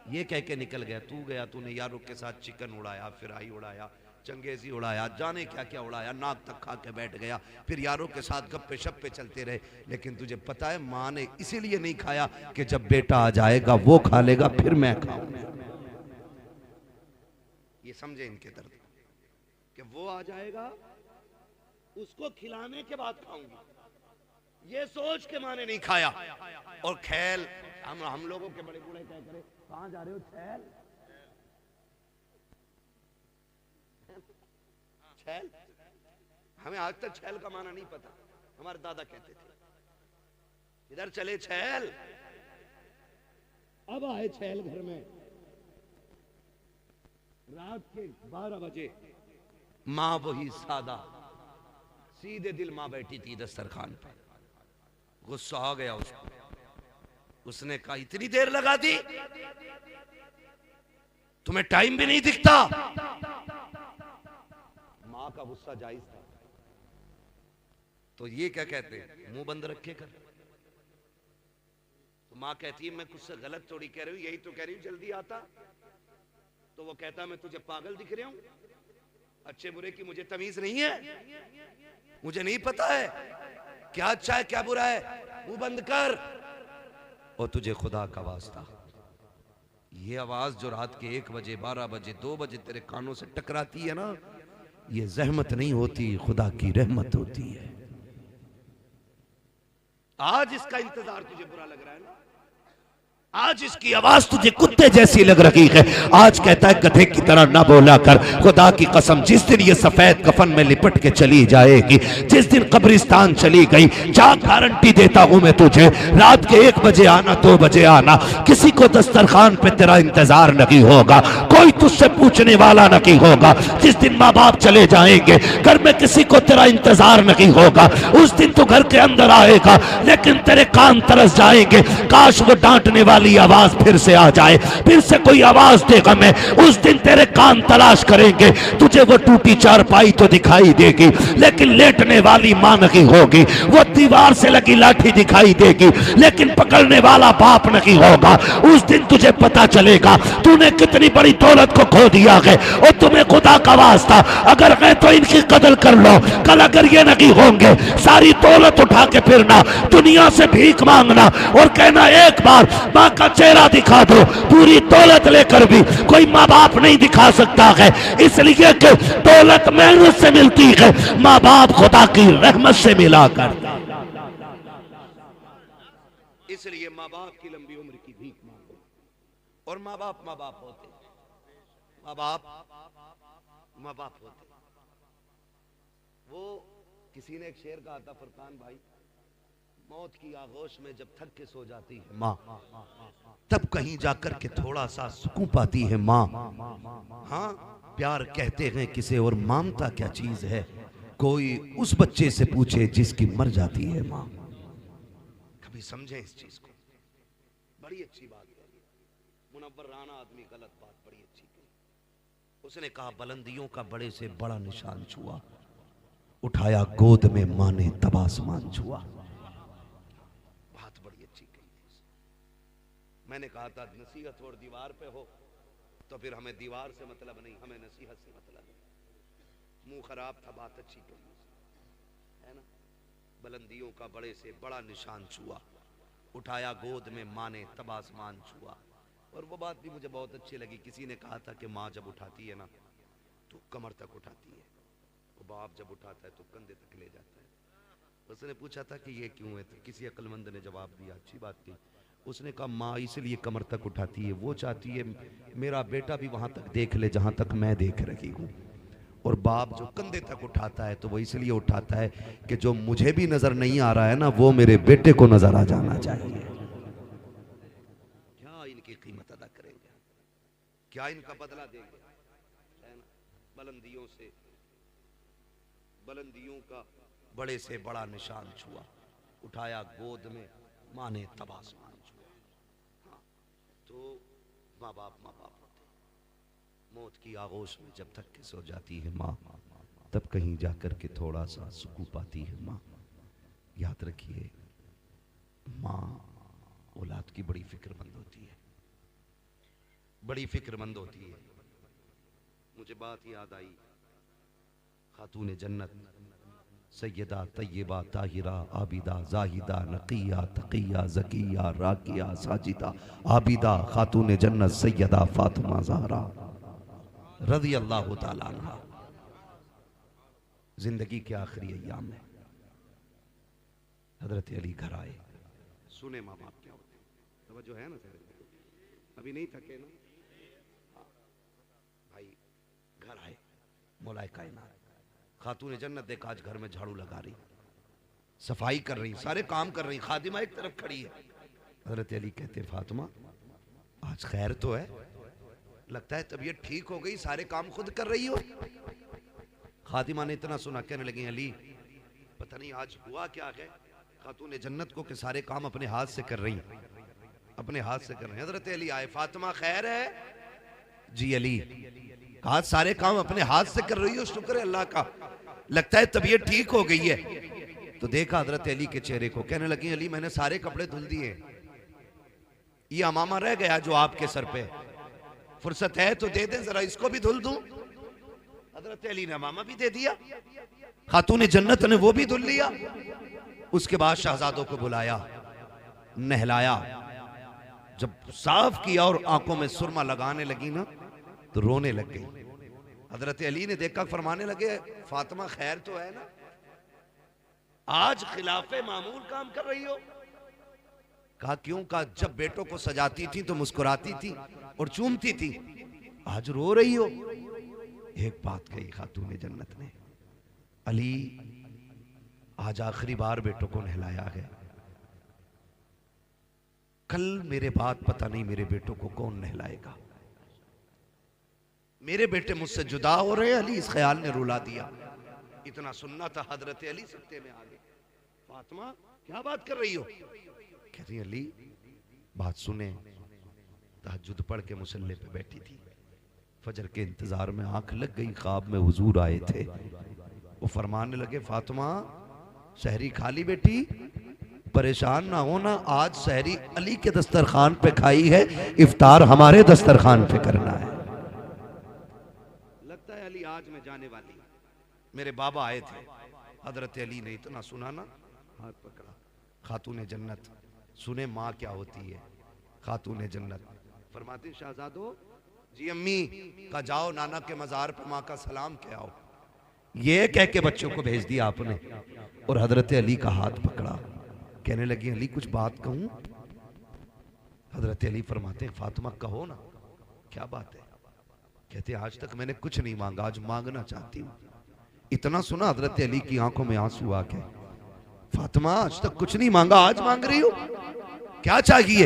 ये कह के निकल गया। तू गया, तूने यारों के साथ चिकन उड़ाया, फिराई उड़ाया, चंगेजी उड़ाया, जाने क्या क्या उड़ाया, नाक तक खा के बैठ गया, फिर यारों के साथ गप्पे शप्पे चलते रहे। लेकिन तुझे पता है माँ ने इसीलिए नहीं खाया कि जब बेटा आ जाएगा वो खा लेगा फिर मैं खाऊंगा। ये समझे इनके दर्द कि वो आ जाएगा उसको खिलाने के बाद खाऊंगा, ये सोच के माँ ने नहीं खाया। और खैल हम लोगों के बड़े बूढ़े क्या करे, कहां जा रहे हो? छैल छैल हमें आज तक छैल का माना नहीं पता। हमारे दादा कहते थे इधर चले छैल। अब आए छैल घर में रात के 12 बजे। माँ वही सादा सीधे दिल माँ बैठी थी दस्तरखान पे। गुस्सा आ गया उसको। उसने कहा इतनी देर लगा दी, तुम्हें टाइम भी नहीं दिखता। माँ का गुस्सा जायज था। तो ये क्या कहते हैं, मुंह बंद रखे कर। तो माँ कहती है मैं कुछ से गलत थोड़ी कह रही हूं, यही तो कह रही हूं जल्दी आता। तो वो कहता मैं तुझे पागल दिख रहा हूं, अच्छे बुरे की मुझे तमीज नहीं है, मुझे नहीं पता है क्या अच्छा है क्या बुरा है, मुंह बंद कर। और तुझे खुदा का वास्ता ये आवाज जो रात के 1 बजे 12 बजे 2 बजे तेरे कानों से टकराती है ना, ये जहमत नहीं होती, खुदा की रहमत होती है। आज इसका इंतजार तुझे बुरा लग रहा है ना, आज इसकी आवाज तुझे कुत्ते जैसी लग रही है। आज कहता है गधे की तरह ना बोला कर। खुदा की कसम जिस दिन ये सफेद कफन में लिपट के चली जाएगी, जिस दिन कब्रिस्तान चली गई, जा गारंटी देता हूं मैं तुझे, रात के 1 बजे आना 2 बजे आना, किसी को दस्तरखान पे तेरा इंतजार नहीं होगा, कोई तुझसे पूछने वाला नहीं होगा। जिस दिन माँ बाप चले जाएंगे, घर में किसी को तेरा इंतजार नहीं होगा। उस दिन तू घर के अंदर आएगा लेकिन तेरे कान तरस जाएंगे, काश वो डांटने वाली आवाज फिर से आ जाए, फिर से कोई आवाज देगा। मैं उस दिन तेरे कान तलाश करेंगे, तुझे वो टूटी चारपाई तो दिखाई देगी लेकिन लेटने वाली मां नहीं होगी, वो दीवार से लगी लाठी दिखाई देगी लेकिन पकड़ने वाला बाप नहीं होगा। उस दिन तुझे पता चलेगा तूने कितनी बड़ी दौलत को खो दिया है। और तुम्हें खुदा का वास्ता अगर है तो इनकी कदर कर लो, कल अगर ये नहीं होंगे सारी दौलत उठा के फिरना, दुनिया से भीख मांगना और कहना एक बार मां का चेहरा दिखा दो। पूरी दौलत लेकर भी कोई माँ बाप नहीं दिखा सकता है, इसलिए कि दौलत मेहनत से मिलती है, माँ बाप खुदा की रहमत से मिला करता। इसलिए माँ बाप की लंबी उम्र की भीख मांगो। और माँ बाप होते, माँ बाप होते। वो किसी ने एक शेर कहा था, फरकान भाई, मौत की आगोश में जब थक के सो जाती है माँ, तब कहीं जाकर के थोड़ा सा सुकून पाती है माँ। हाँ, प्यार कहते हैं किसे और ममता क्या चीज है, कोई उस बच्चे से पूछे जिसकी मर जाती है माँ। कभी समझे इस चीज को, बड़ी अच्छी बात है। मुनव्वर राना आदमी गलत बात बड़ी अच्छी कही। उसने कहा बुलंदियों का बड़े से बड़ा निशान छुआ, उठाया गोद में माँ ने तब आसमान छुआ। मैंने कहा था नसीहत और दीवार पे हो तो फिर हमें दीवार से मतलब नहीं, हमें नसीहत से मतलब है। मुंह खराब था, बात अच्छी कही है ना। बुलंदियों का बड़े से बड़ा निशान छुआ, उठाया गोद में माँ ने तब आसमान छुआ। और वो बात भी मुझे बहुत अच्छी लगी। किसी ने कहा था कि माँ जब उठाती है ना तो कमर तक उठाती है, और बाप जब उठाता है तो कंधे तक ले जाता है। उसने पूछा था कि ये क्यों है, तो किसी अक्लमंद ने जवाब दिया, अच्छी बात थी। उसने कहा माँ इसलिए कमर तक उठाती है, वो चाहती है मेरा बेटा भी वहां तक देख ले जहां तक मैं देख रही हूँ। और बाप जो कंधे तक उठाता है तो वो इसलिए उठाता है कि जो मुझे भी नजर नहीं आ रहा है ना, वो मेरे बेटे को नजर आ जाना चाहिए। क्या इनकी कीमत अदा करेंगे, क्या इनका बदला देंगे, है ना। बुलंदियों से, बुलंदियों का बड़े से बड़ा निशान छुआ, उठाया गोद में माँ ने तब आसमान छुआ। हाँ, तो माँ बाप होते। मौत की आगोश में जब तक के सो जाती है माँ, तब कहीं जाकर के थोड़ा सा सुकून पाती है माँ। याद रखिए, माँ औलाद की बड़ी फिक्रमंद होती है, बड़ी फिक्रमंद होती है। मुझे बात याद आई, खातून जन्नत सैयदा तय्यबा ताहिरा आबिदा जाहिदा नकिया तकिया ज़किया राकिया साजिदा आबिदा खातून जन्नत सैयदा फातिमा ज़हरा रज़ी अल्लाह ताला अन्हा जिंदगी के आखिरी अय्याम में हजरत अली घर आए। सुने माँ बाप क्या होते हैं, तवज्जो है ना सर, अभी नहीं थके ना। हाँ, भाई घर आए, मौलाए कायनात खातून जन्नत देख आज घर में झाड़ू लगा रही, सफाई कर रही, सारे काम कर रही, खादिमा एक तरफ खड़ी है। हजरत अली कहते फातिमा आज खैर तो है, लगता है तबीयत ठीक हो गई, सारे काम खुद कर रही हो। खातिमा ने इतना सुना, कहने लगी अली पता नहीं आज हुआ क्या है खातून जन्नत को कि सारे काम अपने हाथ से कर रही, अपने हाथ से कर रही। हजरत अली आए, फातिमा खैर है? जी अली, कहा सारे काम अपने हाथ से कर रही हो, शुक्र है अल्लाह का, लगता है तबीयत ठीक हो गई है। तो देखा हजरत अली के चेहरे को, कहने लगी अली मैंने सारे कपड़े धुल दिए, ये अमामा रह गया जो आपके सर पे, फुर्सत है तो दे दें जरा, इसको भी धुल दूं। हजरत अली ने अमामा भी दे दिया, खातून जन्नत ने वो भी धुल लिया। उसके बाद शहजादों को बुलाया, नहलाया, जब साफ किया और आंखों में सुरमा लगाने लगी ना तो रोने लग गई। हजरत अली ने देखा, फरमाने लगे फातिमा खैर तो है ना, आज खिलाफे मामूल काम कर रही हो? कहा क्यों? कहा जब बेटों को सजाती थी तो मुस्कुराती थी और चूमती थी, आज रो रही हो। एक बात कही खातून जन्नत ने, अली आज आखिरी बार बेटों को नहलाया है, कल मेरे बाद पता नहीं मेरे बेटों को कौन नहलाएगा, मेरे बेटे मुझसे जुदा हो रहे हैं। अली इस ख्याल ने रुला दिया। इतना सुनना था, हजरत अली सत्ते में आ गए। फातिमा क्या बात कर रही हो? कहती अली बात सुने, तहज्जुद पढ़ के मुसल्ले पे बैठी थी, फजर के इंतजार में आंख लग गई, ख्वाब में हुजूर आए थे। वो फरमाने लगे फातिमा सहरी खा ली बेटी, परेशान ना होना, आज सहरी अली के दस्तरखान पे खाई है, इफ्तार हमारे दस्तरखान पे करना है। लगता है अली आज मैं जाने वाली, मेरे बाबा आए थे। हजरत अली ने इतना सुना ना, हाथ पकड़ा। खातून जन्नत सुने माँ क्या होती है। खातून जन्नत फरमाती शहजादो जी अम्मी का जाओ नाना के मजार पर माँ का सलाम के आओ, ये कह के बच्चों को भेज दिया आपने। और हजरत अली का हाथ पकड़ा, कहने लगी अली कुछ बात कहूं? हजरत अली फरमाते हैं फातिमा कहो ना, क्या बात है? कहते आज तक मैंने कुछ नहीं मांगा, आज मांगना चाहती हूँ। इतना सुना हजरत अली की आंखों में आंसू आ गए। फातिमा आज तक कुछ नहीं मांगा, आज मांग रही हो, क्या चाहिए?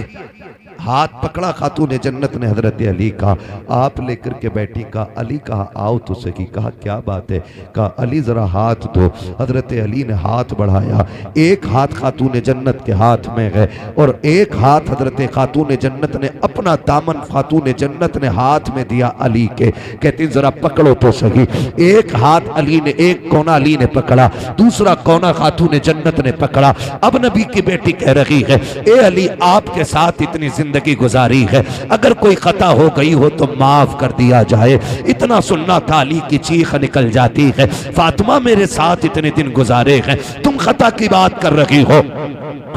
हाथ पकड़ा खातून जन्नत ने हजरत अली का, आप लेकर के बैठी। कहा अली कहा आओ तो सही। कहा क्या बात है? कहा अली जरा हाथ दो। हजरत अली ने हाथ बढ़ाया, एक हाथ खातून जन्नत के हाथ में है और एक हाथ हजरत खातून जन्नत ने अपना दामन खातून जन्नत ने हाथ में दिया अली के। कहती जरा पकड़ो तो सही। एक हाथ अली ने, एक कोना अली ने पकड़ा, दूसरा कोना खातून जन्नत ने पकड़ा। अब नबी की बेटी कह रही है ए अली आपके साथ इतनी जिंदगी गुजारी है, अगर कोई खता हो गई हो तो माफ कर दिया जाए। इतना सुनना था, अली की चीख निकल जाती है, फातिमा मेरे साथ इतने दिन गुजारे हैं, तुम खता की बात कर रही हो?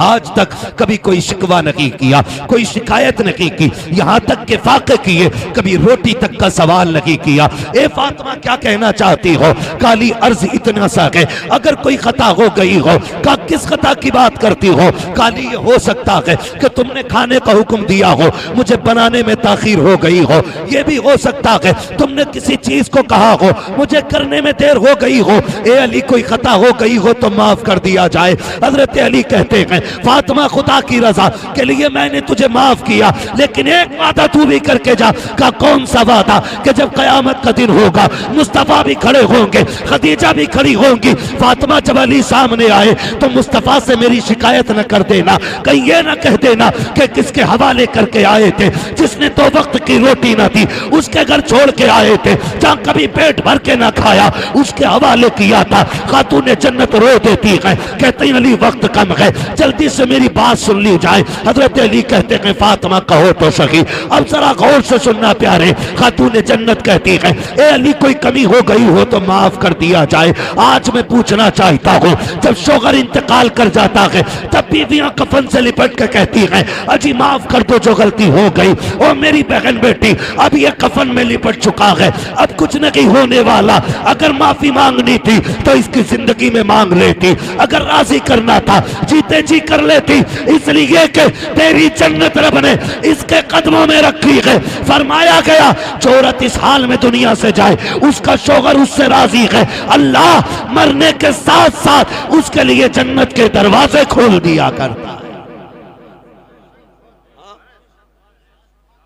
आज तक कभी कोई शिकवा नहीं किया, कोई शिकायत नहीं की, यहां तक के फाके किए, कभी रोटी तक का सवाल नहीं किया। ए फातिमा क्या कहना चाहती हो? काली अर्ज इतना सा है, अगर कोई खता हो गई हो, का किस खता की बात करती हो? काली ये हो सकता है कि तुमने खाने का हुक्म दिया हो, मुझे बनाने में ताखीर हो गई हो। यह भी हो सकता है तुमने किसी चीज को कहा हो, मुझे करने में देर हो गई हो। ए अली कोई खता हो गई हो तो माफ कर दिया जाए। हजरत अली कहते हैं फातिमा खुदा की रजा के लिए मैंने तुझे माफ किया, लेकिन एक वादा तू भी करके जा। का कौन सा वादा? कि जब कयामत का दिन होगा, मुस्तफा भी खड़े होंगे, खदीजा भी खड़ी होंगी। फातिमा जब अली सामने आए तो मुस्तफा से मेरी शिकायत न कर देना, कहीं ये ना कह देना कि किसके हवाले करके आए थे, जिसने 2 वक्त की रोटी ना दी, उसके घर छोड़ के आए थे, जहां कभी पेट भर के ना खाया, उसके हवाले किया था। खातून जन्नत रो देती है, कहते हैं अली वक्त कम है, जल्दी से मेरी बात सुन ली जाए। हजरत अली कहते हैं फातिमा कहो तो सही, अब जरा गौर से सुनना प्यारे। खातून जन्नत कहती है ए अली कोई कमी हो गई हो तो माफ कर दिया जाए। आज मैं पूछना चाहता हूँ, जब शोहर इंतकाल कर जाता है तब भी बीवियां कफन से लिपट के कहती हैं अजी माफ कर दो जो गलती हो गई, ओ मेरी बहन बेटी अब ये कफन में लिपट चुका है, अब कुछ नहीं होने वाला। अगर माफी मांगनी थी तो इसकी जिंदगी में मांग लेती, अगर राजी करना था जीते जी कर लेती, इसलिए कि तेरी जन्नत रब ने इसके कदमों में रखी है। फरमाया गया जो औरत इस हाल में दुनिया से जाए उसका शौहर उससे राजी है, अल्लाह मरने के साथ साथ उसके लिए जन्नत के दरवाजे खोल दिया करता है।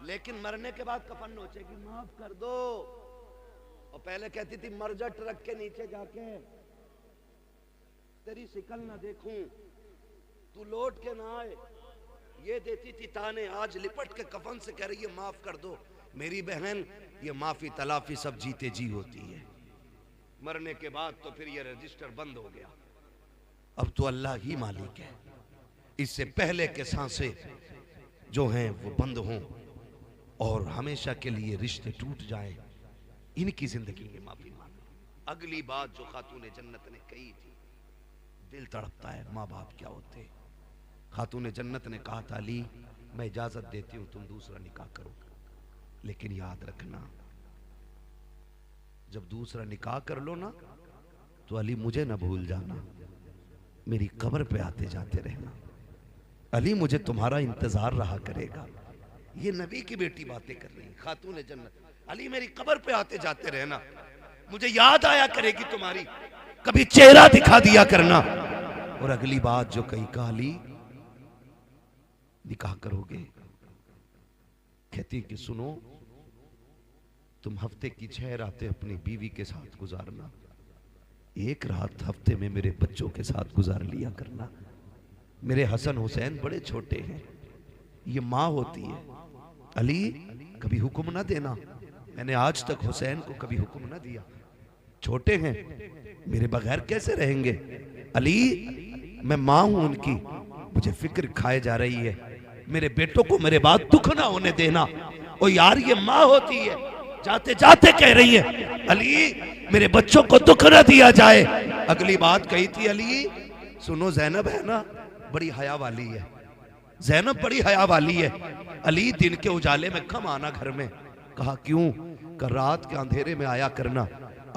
लेकिन मरने के बाद कफन नोचेगी माफ कर दो, और पहले कहती थी मर जा ट्रक के नीचे जाके, तेरी शिकल ना देखूं, तू लौट के ना आए, ये देती थी ताने। आज लिपट के कफन से कह रही है माफ कर दो। मेरी बहन ये माफी तलाफी सब जीते जी होती है, मरने के बाद तो फिर ये रजिस्टर बंद हो गया, अब तो अल्लाह ही मालिक है। इससे पहले के सांसें जो हैं वो बंद हों और हमेशा के लिए रिश्ते टूट जाएं, इनकी जिंदगी में माफी मांगो। अगली बात जो खातून जन्नत ने कही थी, दिल तड़पता है, माँ बाप क्या होते। खातून जन्नत ने कहा था अली मैं इजाजत देती हूं तुम दूसरा निकाह करो, लेकिन याद रखना जब दूसरा निकाह कर लो ना तो अली मुझे ना भूल जाना, मेरी कब्र पे आते जाते रहना, अली मुझे तुम्हारा इंतजार रहा करेगा। ये नबी की बेटी बातें कर रही है खातून जन्नत, अली मेरी कब्र पे आते जाते रहना, मुझे याद आया करेगी तुम्हारी, कभी चेहरा दिखा दिया करना। और अगली बात जो कही कहा अली निकाह करोगे, कहती कि सुनो तुम हफ्ते की 6 रातें अपनी बीवी के साथ गुजारना, एक रात हफ्ते में मेरे बच्चों के साथ गुजार लिया करना। मेरे हसन हुसैन बड़े छोटे हैं, ये माँ होती है, अली कभी हुक्म ना देना, मैंने आज तक हुसैन को कभी हुक्म ना दिया, छोटे हैं मेरे बगैर कैसे रहेंगे, अली मैं माँ हूं उनकी, मुझे फिक्र खाए जा रही है, मेरे बेटों को मेरे बाद दुख ना होने देना। ओ यार ये माँ होती है, जाते जाते कह रही है अली मेरे बच्चों को दुख ना दिया जाए। अगली बात कही थी अली सुनो ज़ैनब है ना बड़ी हया वाली है, ज़ैनब बड़ी हया वाली है, अली दिन के उजाले में कम आना घर में। कहा क्यों? कर रात के अंधेरे में आया करना,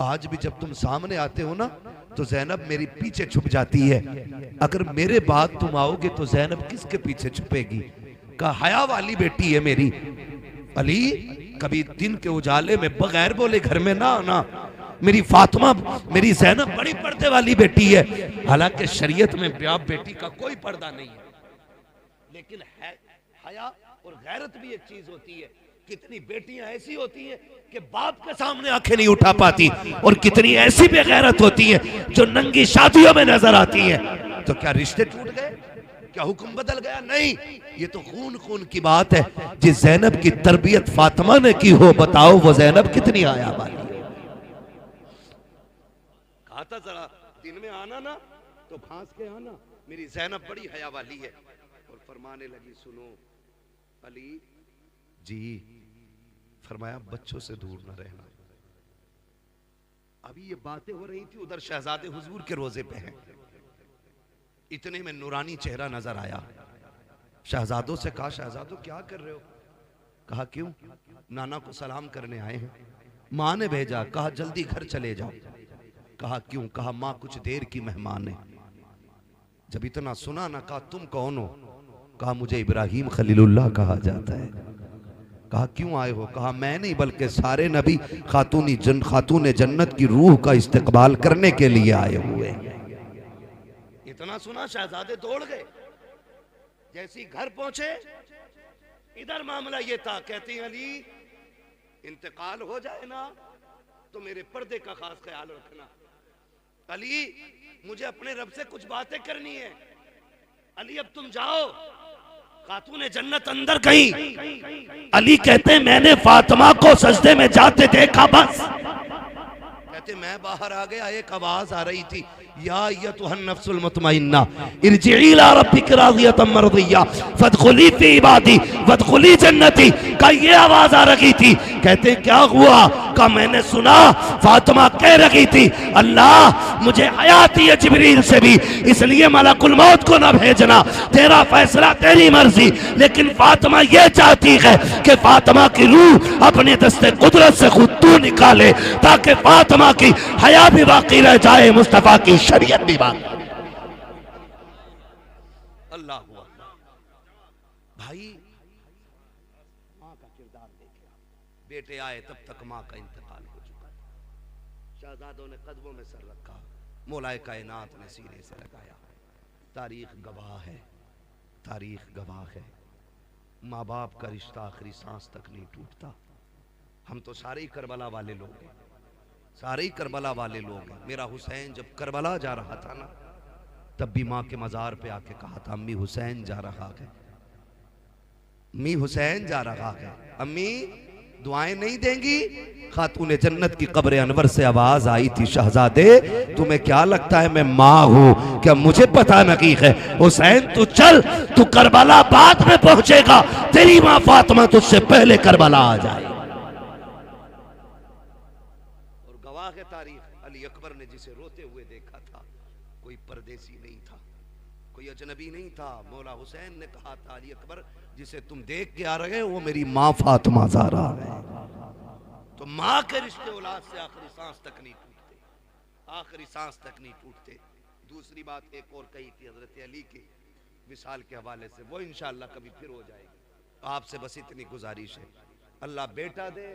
आज भी जब तुम सामने आते हो ना तो ज़ैनब मेरी पीछे छुप जाती है, अगर मेरे बाद तुम आओगे तो ज़ैनब किसके पीछे छुपेगी। कहा हया वाली बेटी है मेरी, अली कभी दिन के उजाले में बगैर बोले घर में ना आना, मेरी फातिमा मेरी ज़ैनब बड़ी पर्दे वाली बेटी है। हालांकि शरीयत में बाप बेटी का कोई पर्दा नहीं है, लेकिन हया और गैरत भी एक चीज होती है। कितनी बेटियां ऐसी होती हैं कि बाप के सामने आंखें नहीं उठा पाती, और कितनी ऐसी बेगैरत होती हैं जो नंगी शादियों में नजर आती हैं। तो क्या रिश्ते टूट गए? क्या हुक्म बदल गया? नहीं, ये तो खून खून की बात है। जिस ज़ैनब की तरबियत फातिमा ने की हो, बताओ वो ज़ैनब कितनी हया वाली है। कहा था जरा दिन में आना ना तो फांस के आना, मेरी ज़ैनब बड़ी हया वाली है। और फरमाने लगी सुनो अली जी, फरमाया बच्चों से दूर न रहना। अभी ये बातें हो रही थी, उधर शहजादे हुजूर के रोजे पे हैं, इतने में नूरानी चेहरा नजर आया। शहजादों से कहा शहजादों क्या कर रहे हो? कहा क्यों? नाना को सलाम करने आए हैं, माँ ने भेजा, कहा जल्दी घर चले जाओ। कहा क्यों? कहा माँ कुछ देर की मेहमान है। जब इतना सुना ना, कहा तुम कौन हो? कहा मुझे इब्राहिम खलीलुल्लाह कहा जाता है। कहा क्यों आए हो? कहा मैं नहीं बल्कि सारे नबी खातून जन्नत की रूह का इस्तकबाल करने के लिए आए हुए। इतना सुना शहजादे दौड़ गए। जैसे घर पहुंचे इधर मामला ये था, कहती अली इंतकाल हो जाए ना तो मेरे पर्दे का खास ख्याल रखना। अली मुझे अपने रब से कुछ बातें करनी है। अली अब तुम जाओ। खातून जन्नत अंदर गई। अली कहते मैंने फातिमा को सजदे में जाते देखा, बस कहते मैं बाहर आ गया, एक आवाज आ रही थी या अय्युहन नफ्सुल मुतमइन्ना इरजिई इला रब्बिक राज़ियतम मर्दिया फदखुली फी इबादी वदखुली जन्नती। कहा ये आवाज आ रही थी। कहते क्या हुआ? कहा मैंने सुना फातिमा कह रही थी अल्लाह मुझे हयात दी है जिब्रील से भी, इसलिए मलकुल मौत को ना भेजना, तेरा फैसला तेरी मर्जी। लेकिन फातिमा ये चाहती है कि फातिमा की रूह अपने दस्ते कुदरत से खुद तू निकाले, ताकि फातिमा की हया भी बाकी रह जाए, मुस्तफा की शरीयत भी बाकी। अल्लाह भाई मां का किरदार देखे, बेटे आए तब तक मां का इंतकाल हो चुका। शहजादों ने कदमों में सर रखा, मौलाए कायनात ने सीने से लगाया। तारीख गवाह है, तारीख गवाह है, माँ बाप का रिश्ता आखिरी सांस तक नहीं टूटता। हम तो सारे ही करबला वाले लोग हैं, सारे ही करबला वाले लोग हैं। मेरा हुसैन जब करबला जा रहा था ना, तब भी माँ के मज़ार पे आके कहा था अम्मी हुसैन जा रहा है, अम्मी हुसैन जा रहा है, अम्मी दुआएं नहीं देंगी? खातूने जन्नत की कब्र अनवर से आवाज आई थी शहजादे तुम्हें क्या लगता है मैं माँ हूँ क्या? मुझे पता नहीं है। हुसैन तू चल, तू करबला बाद में पहुंचेगा, तेरी माँ फातिमा तुझसे पहले करबला आ जाए। और गवाह है तारीख, अली अकबर ने जिसे रोते हुए देखा था कोई परदेसी नहीं था, कोई अजनबी नहीं था। मौला हुसैन ने कहा था अली अकबर जिसे तुम देख के आ रहे हो वो मेरी माँ फातिमा ज़हरा है। तो माँ के रिश्ते औलाद से आखिरी सांस तक नहीं टूटते, आखिरी सांस तक नहीं टूटते। दूसरी बात एक और कही थी हजरत अली के विसाल के हवाले से, वो इंशाअल्लाह कभी फिर हो जाएगी। आपसे बस इतनी गुजारिश है, अल्लाह बेटा दे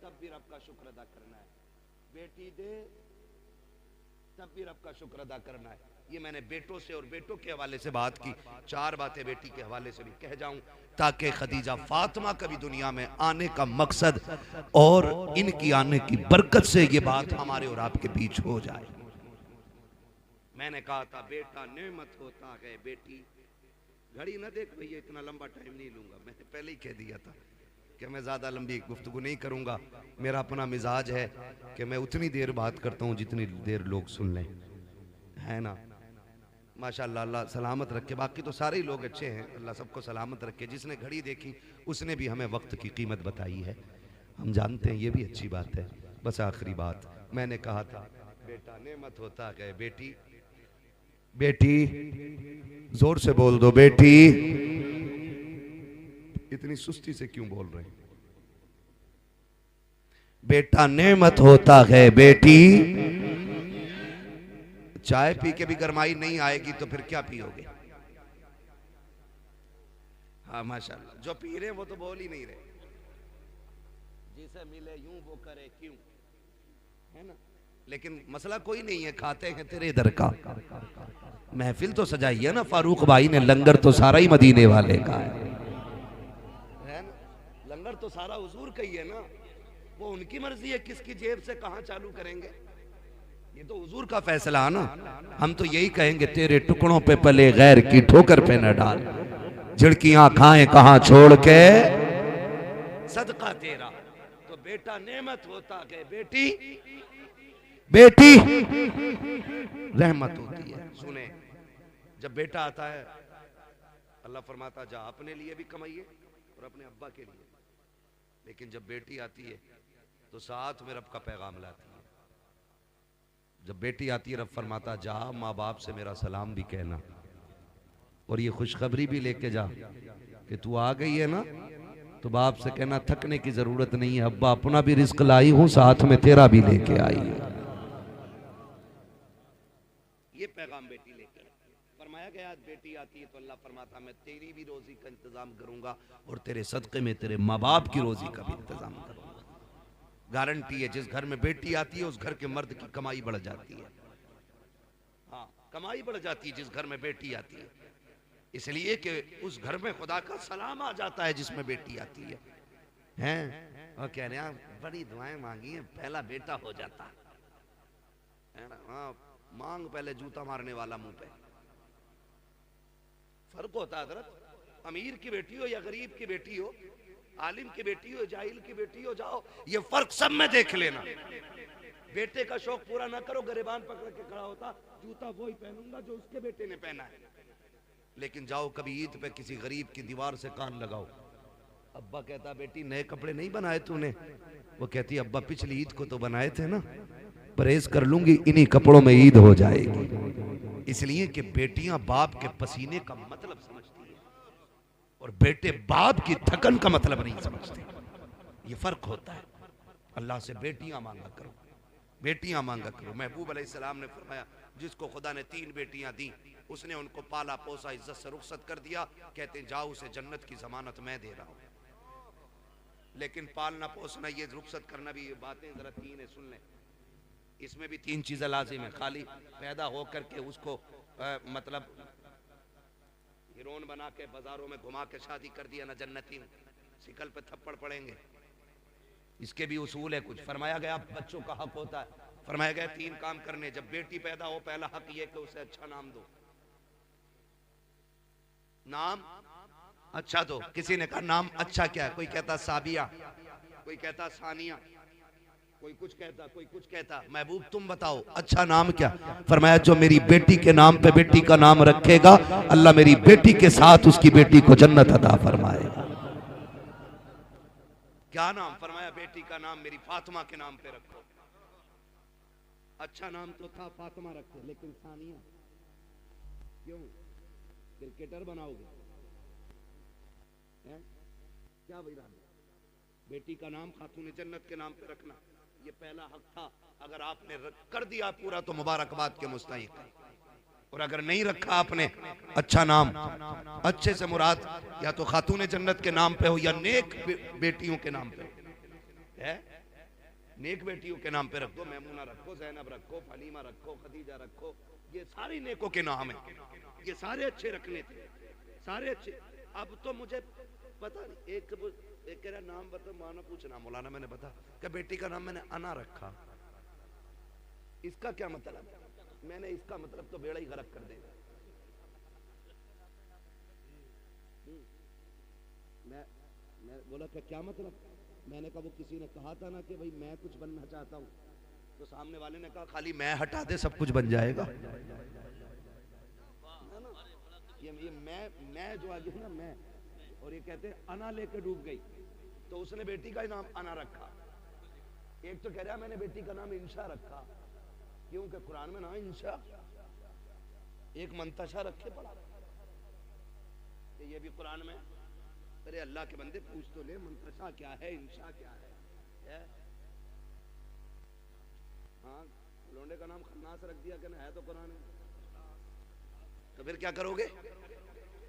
तब भी रब का शुक्र अदा करना है, बेटी दे तब भी रब का शुक्र अदा करना है। ये मैंने बेटों से और बेटों के हवाले से बात की, चार बातें बेटी के हवाले से भी कह जाऊं ताकि खदीजा फातिमा का भी दुनिया में आने का मकसद और इनकी आने की बरकत से ये बात हमारे और आपके बीच हो जाए। मैंने कहा था बेटा नेमत होता है, बेटी घड़ी ना देख भैया, इतना लंबा टाइम नहीं लूंगा, मैंने पहले ही कह दिया था कि मैं ज्यादा लंबी गुफ्तगू नहीं करूंगा। मेरा अपना मिजाज है कि मैं उतनी देर बात करता हूं जितनी देर लोग सुन लें, है ना। माशाअल्लाह, अल्लाह सलामत रखे, बाकी तो सारे ही लोग अच्छे हैं, अल्लाह सबको सलामत रखे। जिसने घड़ी देखी उसने भी हमें वक्त की कीमत बताई है, हम जानते हैं, ये भी अच्छी बात है। बस आखिरी बात मैंने कहा था बेटा नेमत होता है, बेटी बेटी जोर से बोल दो बेटी। इतनी सुस्ती से क्यों बोल रहे हैं? बेटा नेमत होता है बेटी। चाय पी के भी गरमाई नहीं आएगी तो फिर क्या पियोगे? हाँ माशाल्लाह, जो पी रहे वो तो बोल ही नहीं रहे, जिसे मिले यूं वो करे क्यों, है ना। लेकिन मसला कोई नहीं है, खाते हैं तेरे इधर का। महफिल तो सजाई है ना फारूक भाई ने, लंगर तो सारा ही मदीने वाले का है ना, लंगर तो सारा हुजूर का ही है ना। वो उनकी मर्जी है किसकी जेब से कहां चालू करेंगे, ये तो हुजूर का फैसला है ना। हम तो यही कहेंगे तेरे टुकड़ों पे पले गैर की ठोकर पे न डाल, झिड़कियां खाएं कहां छोड़ के सदका तेरा। तो बेटा नेमत होता है, बेटी बेटी रहमत होती है। सुने, जब बेटा आता है अल्लाह फरमाता जा अपने लिए भी कमाइए और अपने अब्बा के लिए, लेकिन जब बेटी आती है तो साथ में रब का पैगाम लाती है। जब बेटी आती है रब फरमाता जा माँ बाप से मेरा सलाम भी कहना और ये खुशखबरी भी लेके जा कि तू आ गई है ना, तो बाप से कहना थकने की जरूरत नहीं है, अब्बा अपना भी रिस्क लाई हूं साथ में तेरा भी लेके आई है। ये पैगाम बेटी लेकर फरमाया गया। बेटी आती है तो अल्लाह फरमाता मैं तेरी भी रोजी का इंतजाम करूंगा और तेरे सदक़े में तेरे माँ बाप की रोजी का भी इंतजाम करूंगा। गारंटी है, जिस घर में बेटी आती है उस घर के मर्द की कमाई बढ़ जाती है। हाँ, कमाई बढ़ जाती है जिस घर में बेटी आती है, इसलिए कि उस घर में खुदा का सलाम आ जाता है जिसमें बेटी आती है। हैं और कह रहे हैं बड़ी दुआएं मांगी हैं, पहला बेटा हो जाता है ना। हाँ, मांग पहले जूता मारने वाला मुंह पे। फर्क होता है हज़रत, अमीर की बेटी हो या गरीब की बेटी हो, आलिम की बेटी हो जाहिल की बेटी हो, जाओ ये फर्क सब में देख लेना। बेटे का शौक पूरा ना करो, गरिबान पकड़ के खड़ा होता जूता वही पहनूंगा जो उसके बेटे ने पहना है। लेकिन जाओ कभी ईद पे किसी गरीब की दीवार से कान लगाओ, अब्बा कहता बेटी नए कपड़े नहीं बनाए तूने? वो कहती अब्बा पिछली ईद को तो बनाए थे ना, परहेज कर लूंगी, इन्हीं कपड़ों में ईद हो जाएगी। इसलिए कि बेटियां बाप के पसीने का मतलब समझती है और बेटे बाप की थकन का मतलब नहीं समझते। ये फर्क होता है। अल्लाह से बेटियां मांगा करो, बेटियां मांगा करो। महबूब अलैहिस्सलाम ने फरमाया जिसको खुदा ने 3 बेटियां दी, उसने उनको पाला पोसा, इज्जत से रुखसत कर दिया। कहते हैं जाओ उसे जन्नत की जमानत मैं दे रहा हूं। लेकिन पालना पोसना, ये रुखसत करना भी, ये बातें जरा 3 है, सुन लें। इसमें भी 3 चीजें लाजिम है। खाली पैदा होकर के उसको मतलब हीरोइन बना के बाजारों में घुमा के शादी कर दिया ना, जन्नती शिकल पे थप्पड़ पड़ेंगे। इसके भी उसूल है कुछ। फरमाया गया बच्चों का हक होता है, फरमाया गया 3 काम करने। जब बेटी पैदा हो, पहला हक ये कि उसे अच्छा नाम दो। नाम अच्छा दो। किसी ने कहा नाम अच्छा क्या है? कोई कहता साबिया, कोई कहता सानिया, कोई कुछ कहता, कोई कुछ कहता। महबूब तुम बताओ अच्छा नाम क्या? फरमाया जो मेरी बेटी के नाम पे बेटी का नाम रखेगा, अल्लाह मेरी बेटी के साथ उसकी बेटी को जन्नत अता फरमाएगा। क्या नाम? फरमाया बेटी का नाम मेरी फातिमा के नाम पे रखो। अच्छा नाम तो था फातिमा रखो, लेकिन सानिया क्यों? क्रिकेटर बनाओगे है? क्या भाई राम? बेटी का नाम खातून जन्नत के नाम पे रखना, ये पहला हक था। अगर आपने कर दिया पूरा तो मुबारकबाद के मुस्तहिक है, और अगर नहीं रखा आपने अच्छा नाम, अच्छे से मुराद या तो खातून जन्नत के नाम पे हो या नेक बेटियों के नाम पे है। नेक बेटियों के नाम पे रख दो, मैमूना रखो, जैनब रखो, फलीमा रखो, खदीजा रखो, ये सारी नेकों के नाम है। ये सारे अच्छे रखने थे, सारे अच्छे। अब तो मुझे पता नहीं, एक कह रहा नाम बता, माना पूछना मौलाना, मैंने बता क्या बेटी का नाम मैंने अना रखा, इसका क्या मतलब? मैंने इसका मतलब तो बेड़ा ही गरक कर देगा। मैं बोला क्या मतलब? मैंने कहा वो किसी ने कहा था ना कि भाई मैं कुछ बनना चाहता हूँ, तो सामने वाले ने कहा खाली मैं हटा दे सब कुछ बन जाएगा। ये मैं जो आ गई ना मैं, और ये कहते हैं अना लेके डूब गई, तो उसने बेटी का नाम अना रखा। एक तो कह रहा मैंने बेटी का नाम इंशा रखा, क्योंकि कुरान में ना इंशा, एक मंतशा रखे पड़ा, ये भी कुरान में। अरे अल्लाह के बंदे पूछ तो ले, मंतशा क्या है, इंशा क्या है? हाँ, लोंडे का नाम खन्नास रख दिया, कहना है तो कुरान में, तो फिर क्या करोगे?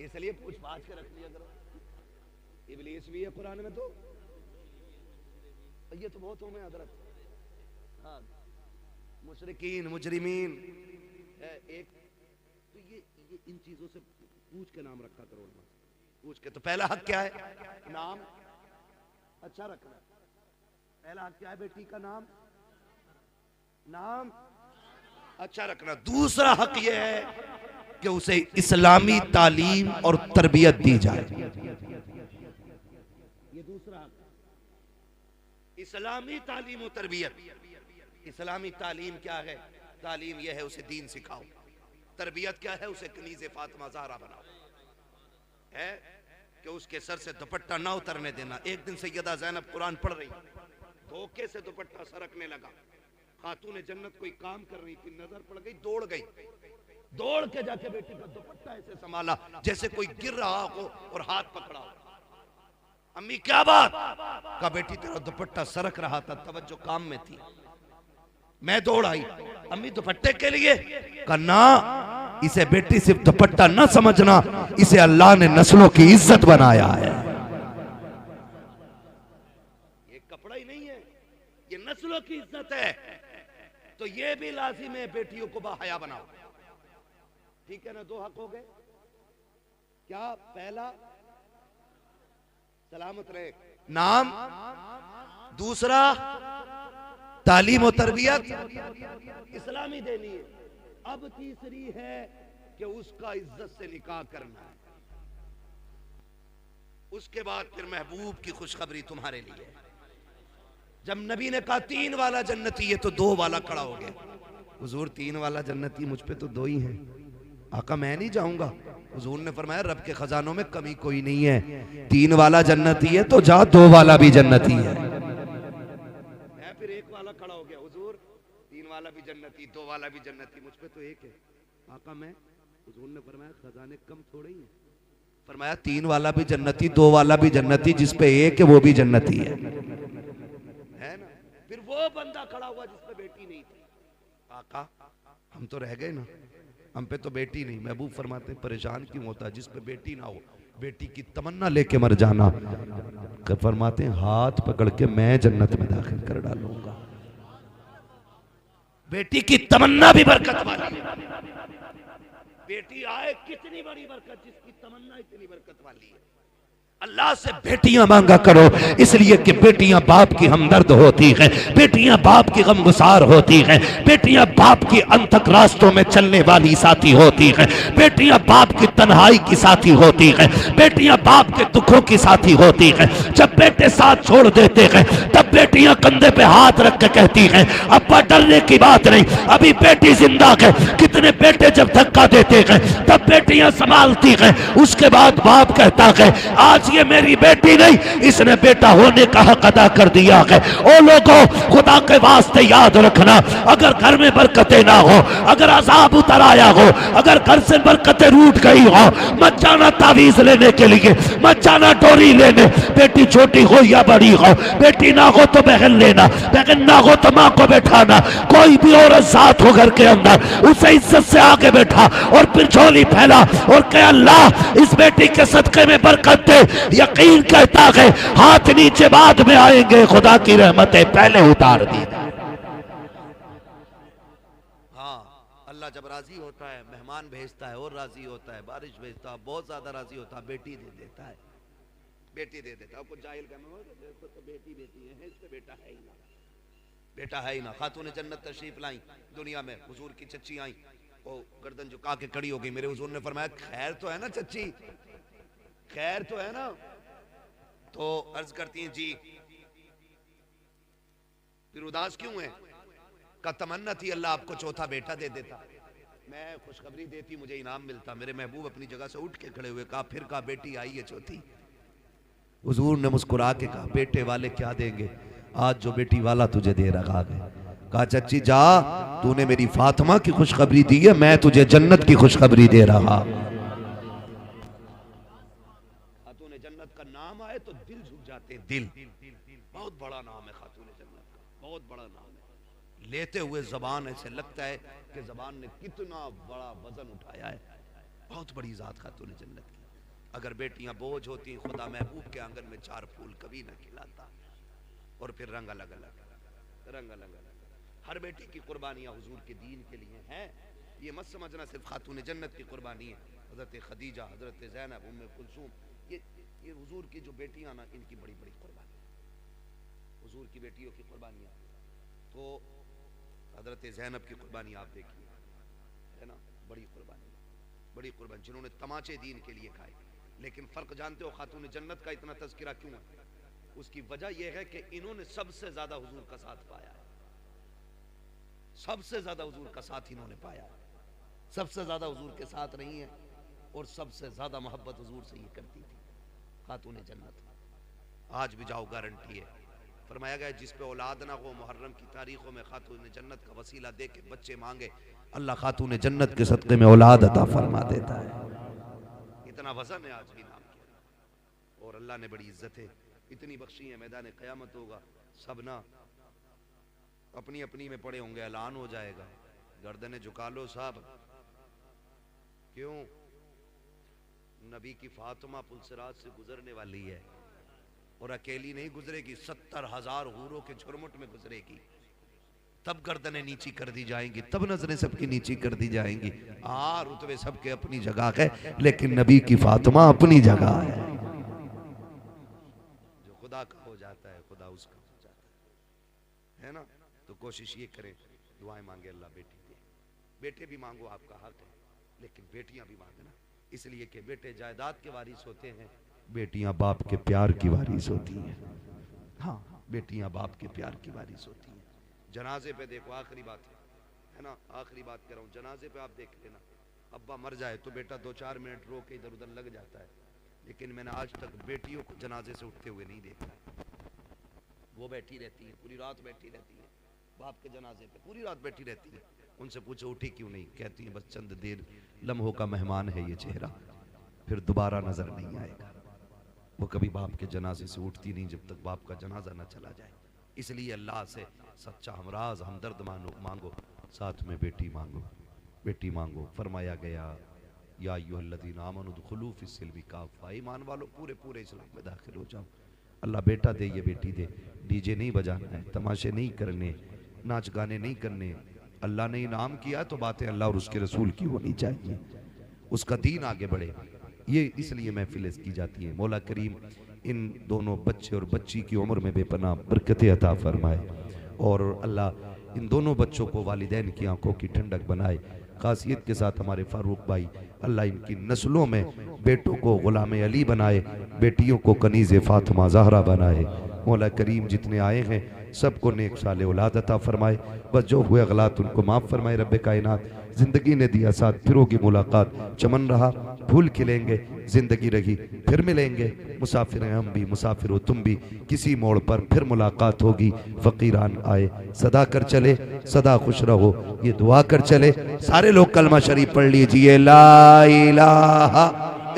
इसलिए पूछ पाछ के रख लिया करो। इब्लीस भी है कुरान में, तो ये तो बहुत हो में हजरत। हाँ, मुशरिकीन मुजरिमीन एक, तो ये इन चीजों से पूछ के नाम रखा करो, पूछ के। तो पहला हक क्या है? नाम अच्छा रखना। पहला हक क्या है बेटी का? नाम अच्छा रखना। दूसरा हक यह है कि उसे इस्लामी तालीम और तरबियत दी जाए। ये दूसरा हक, इस्लामी तालीम और तरबियत। इस्लामी तालीम क्या है? तालीम यह है उसे दीन सिखाओ। तरबियत क्या है? उसे कनीज़े फातिमा ज़हरा बनाओ, है कि उसके सर से दुपट्टा ना उतरने देना। एक दिन सैयदा ज़ैनब कुरान पढ़ रही, धोखे से दुपट्टा सरकने लगा। खातून जन्नत कोई काम कर रही थी, नजर पड़ गई, दौड़ गई, दौड़ के जाके बेटी का दुपट्टा ऐसे संभाला जैसे कोई गिर रहा हो और हाथ पकड़ा हो। अम्मी क्या बात? का बेटी तेरा दुपट्टा सरक रहा था, तवज्जो काम में थी, मैं दौड़ आई। अम्मी दुपट्टे के लिए? का ना, इसे बेटी सिर्फ दुपट्टा न समझना, इसे अल्लाह ने नस्लों की इज्जत बनाया है। ये कपड़ा ही नहीं है, ये नस्लों की इज्जत है। तो ये भी लाजिम है बेटियों को बाहया बनाओ, ठीक है ना? 2 हक हो गए। क्या? पहला सलामत रहे नाम, दूसरा तालीम और तरबियत इस्लामी देनी है। अब तीसरी है कि उसका इज्जत से निकाह करना है। उसके बाद फिर महबूब की खुशखबरी तुम्हारे लिए। जब नबी ने कहा 3 वाला जन्नती, ये तो 2 वाला खड़ा हो गया। हुजूर 3 वाला जन्नती, मुझ पे तो 2 ही हैं। आका मैं नहीं जाऊंगा। हुजूर ने फरमाया रब के खजानों में कमी कोई नहीं है, 3 वाला जन्नती है तो जा 2 वाला भी जन्नती है। मैं फिर 1 वाला खड़ा हो गया, हुजूर 3 वाला भी जन्नती 2 वाला भी जन्नती, मुझ पे तो 1 है आका। मैं हुजूर ने फरमाया खजाने कम थोड़े ही है, फरमाया 3 वाला भी जन्नती 2 वाला भी जन्नती, जिस पे 1 है वो भी जन्नती है ना। फिर वो बंदा खड़ा हुआ जिस पे बेटी नहीं थी, आका हम तो रह गए ना, हम पे तो बेटी नहीं। महबूब फरमाते परेशान क्यों होता है, जिस पे बेटी ना हो बेटी की तमन्ना लेके मर जाना। फरमाते हाथ पकड़ के मैं जन्नत में दाखिल कर डालूंगा। बेटी की तमन्ना भी बरकत वाली है। बेटी आए कितनी बड़ी बरकत, जिसकी तमन्ना इतनी बरकत वाली है। अल्लाह से बेटियां मांगा करो, इसलिए कि बेटियां बाप की हमदर्द होती हैं, बेटियां बाप की गमगुसार होती हैं, बेटियां बाप की अंतक रास्तों में चलने वाली साथी होती हैं, बेटियां बाप की तन्हाई की साथी होती हैं, बेटियां बाप के दुखों की साथी होती हैं। जब बेटे साथ छोड़ देते हैं तब बेटियां कंधे पे हाथ रख के कहती हैं अब्बा डरने की बात नहीं, अभी बेटी जिंदा है। कितने बेटे जब धक्का देते हैं तब बेटियां संभालती हैं, उसके बाद बाप कहता है आज ये मेरी बेटी नहीं, इसने बेटा होने का हक अदा कर दिया है। ओ लोगों, खुदा के वास्ते याद रखना, अगर घर में बरकतें ना हो, अगर अजाब उतर आया हो, अगर घर से बरकतें रूठ गई हो, मत जाना तावीज लेने के लिए, मत जाना डोरी लेने। बेटी छोटी हो या बड़ी हो, बेटी ना हो तो बहन लेना, बहन ना हो तो माँ को बैठाना। कोई भी औरत साथ हो घर के अंदर, उसे इज्जत से आगे बैठा और फिर झोली फैला और कह अल्लाह इस बेटी के सदके में बरकत दे। यकीन कहता है हाथ नीचे बाद में आएंगे, खुदा की रहमतें पहले उतार दी। हाँ, अल्लाह जब राजी होता है मेहमान भेजता है और राजी होता है, बारिश भेजता है बहुत ज्यादा राजी होता है, बेटी दे देता है, बेटी दे देता है। कुछ जाहिल तो बेटी बेटी है, इससे बेटा है ही ना, बेटा है ही ना। खातून जन्नत तशरीफ लाई दुनिया में, हुजूर की चच्ची आई, वो गर्दन झुका के खड़ी हो गई। मेरे हुजूर ने फरमाया खैर तो है ना चच्ची, खैर तो है ना। तो अर्ज करती हैं जी फिर उदास क्यों है? का तमन्ना थी अल्लाह आपको चौथा बेटा दे देता, मैं खुशखबरी देती मुझे इनाम मिलता। मेरे महबूब अपनी जगह से उठ के खड़े हुए, कहा फिर कहा बेटी आई है चौथी। हुजूर ने मुस्कुरा के कहा बेटे वाले क्या देंगे, आज जो बेटी वाला तुझे दे रखा है। कहा चच्ची जा, तूने मेरी फातिमा की खुशखबरी दी है, मैं तुझे जन्नत की खुशखबरी दे रहा। खातून जन्नत का नाम आए तो दिल झुक जाते हैं, दिल। बहुत बड़ा नाम है खातून जन्नत का, बहुत बड़ा नाम है। लेते हुए जबान ऐसे लगता है कि जबान ने कितना बड़ा वजन उठाया है। बहुत बड़ी जात खातून जन्नत की। अगर बेटियां बोझ होती, खुदा महबूब के आंगन में 4 फूल कभी ना खिलाता। और फिर रंग अलग अलग, रंग अलग अलग। हर बेटी की कुर्बानियां हुजूर के दीन के लिए हैं। ये मत समझना सिर्फ खातून जन्नत की कुर्बानी है। हजरत खदीजा, हजरत ज़ैनब, उम्मे कुलसूम, ये हुजूर की जो बेटियां ना, इनकी बड़ी बड़ी कुर्बानी, हुजूर की बेटियों की कुर्बानियां। तो हजरत ज़ैनब की कुर्बानी आप देखिए, है ना, बड़ी कुर्बानी, बड़ी कुर्बानी, जिन्होंने तमाचे दीन के लिए खाए। लेकिन फर्क जानते हो खातून जन्नत का इतना तज़किरा क्यों है? उसकी वजह यह है कि इन्होंने सबसे ज्यादा हुजूर का साथ पाया है, सबसे ज्यादा हुजूर का साथ इन्होंने पाया है, सबसे ज्यादा हुजूर के साथ रही है और सबसे ज्यादा मोहब्बत हुजूर से ये करती थी खातून जन्नत। आज भी जाओ गारंटी है। फरमाया गया जिस पे औलाद ना हो, मुहर्रम की तारीखों में खातून जन्नत का वसीला दे के बच्चे मांगे, अल्लाह खातून जन्नत के सदक़े में औलाद अता फरमा देता है। इतना वजन है आज भी नाम के, और अल्लाह ने बड़ी इज्जतें इतनी बख्शी है। मैदान क़यामत होगा, सब ना अपनी अपनी में पड़े होंगे, ऐलान हो जाएगा, गर्दनें झुका लो साहब। क्यों? नबी की फातिमा पुलसिरात से गुजरने वाली है और अकेली नहीं गुजरेगी, 70,000 हूरों के झुरमुट में गुजरेगी। तब गर्दनें नीची कर दी जाएंगी, तब नजरें सबकी नीची कर दी जाएंगी। हाँ, रुतबे सबके अपनी जगह है, लेकिन नबी की फातिमा अपनी जगह है। जो खुदा का हो जाता है, खुदा उसका हो जाता है ना। तो कोशिश ये करें, दुआएं मांगे, अल्लाह बेटी दे। बेटे भी मांगो, आपका हक है, लेकिन बेटियां भी मांगना, इसलिए कि बेटे जायदाद के वारिस होते हैं, बेटियां बाप के प्यार की वारिस होती हैं। हाँ, बेटियां बाप के प्यार की वारिस होती हैं। जनाजे पे देखो, आखिरी बात है ना, आखिरी बात कर रहा हूँ, जनाजे पे आप देख लेना, अब्बा मर जाए तो बेटा 2-4 मिनट रो के इधर उधर लग जाता है, लेकिन मैंने आज तक बेटियों को जनाजे से उठते हुए नहीं देखा। वो बैठी रहती है, पूरी रात बैठी रहती है, बाप के जनाजे पे पूरी रात बैठी रहती है। उनसे पूछो उठी क्यों नहीं, कहती है बस चंद देर लम्हों का मेहमान है ये चेहरा, फिर दोबारा नजर नहीं आएगा। वो कभी बाप के जनाजे से उठती नहीं जब तक बाप का जनाजा न चला जाए। इसलिए अल्लाह से सच्चा हमराज हमदर्द मांगो, साथ में बेटी मांगो, बेटी मांगो। फरमाया गया या अय्युहल्लज़ीना आमनू उदखुलू फिस्सिल्मी काफ़ा, ईमान वालों पूरे पूरे इस्लाम में दाखिल हो जाओ। अल्लाह बेटा दे, ये बेटी दे, डीजे नहीं बजाना है, तमाशे नहीं करने, नाच गाने नहीं करने। अल्लाह ने इनाम किया तो बातें अल्लाह और उसके रसूल की होनी चाहिए, उसका दीन आगे बढ़े। ये इसलिए महफिल की जाती है। मौला करीम इन दोनों बच्चे और बच्ची की उम्र में बेपनाह बरकतें अता फरमाए और अल्लाह इन दोनों बच्चों को वालिदैन की आंखों की ठंडक बनाए। खासियत के साथ हमारे फारूक भाई, अल्लाह इनकी नस्लों में बेटों को गुलाम अली बनाए, बेटियों को कनीज़ फातिमा ज़हरा बनाए। मौला करीम जितने आए हैं सबको नेक साले औलाद अता फरमाए, बस जो हुए गलात उनको माफ़ फरमाए। रब्बे कायनात जिंदगी ने दिया साथ, फिर होगी मुलाकात, चमन रहा फूल खिलेंगे, जिंदगी रही फिर मिलेंगे। मुसाफिर हैं हम भी, मुसाफिर हो तुम भी, किसी मोड़ पर फिर मुलाकात होगी। फ़कीरान आए सदा कर चले, सदा खुश रहो ये दुआ कर चले। सारे लोग कलमा शरीफ पढ़ लीजिए, ला इलाहा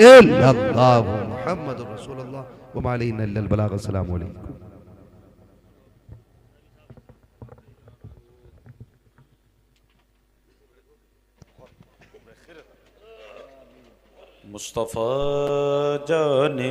इल्लल्लाह मुहम्मदुर रसूलुल्लाह व मा अलैना इल्लल बलाग। अस्सलामु अलैकुम। मुस्तफ़ा जाने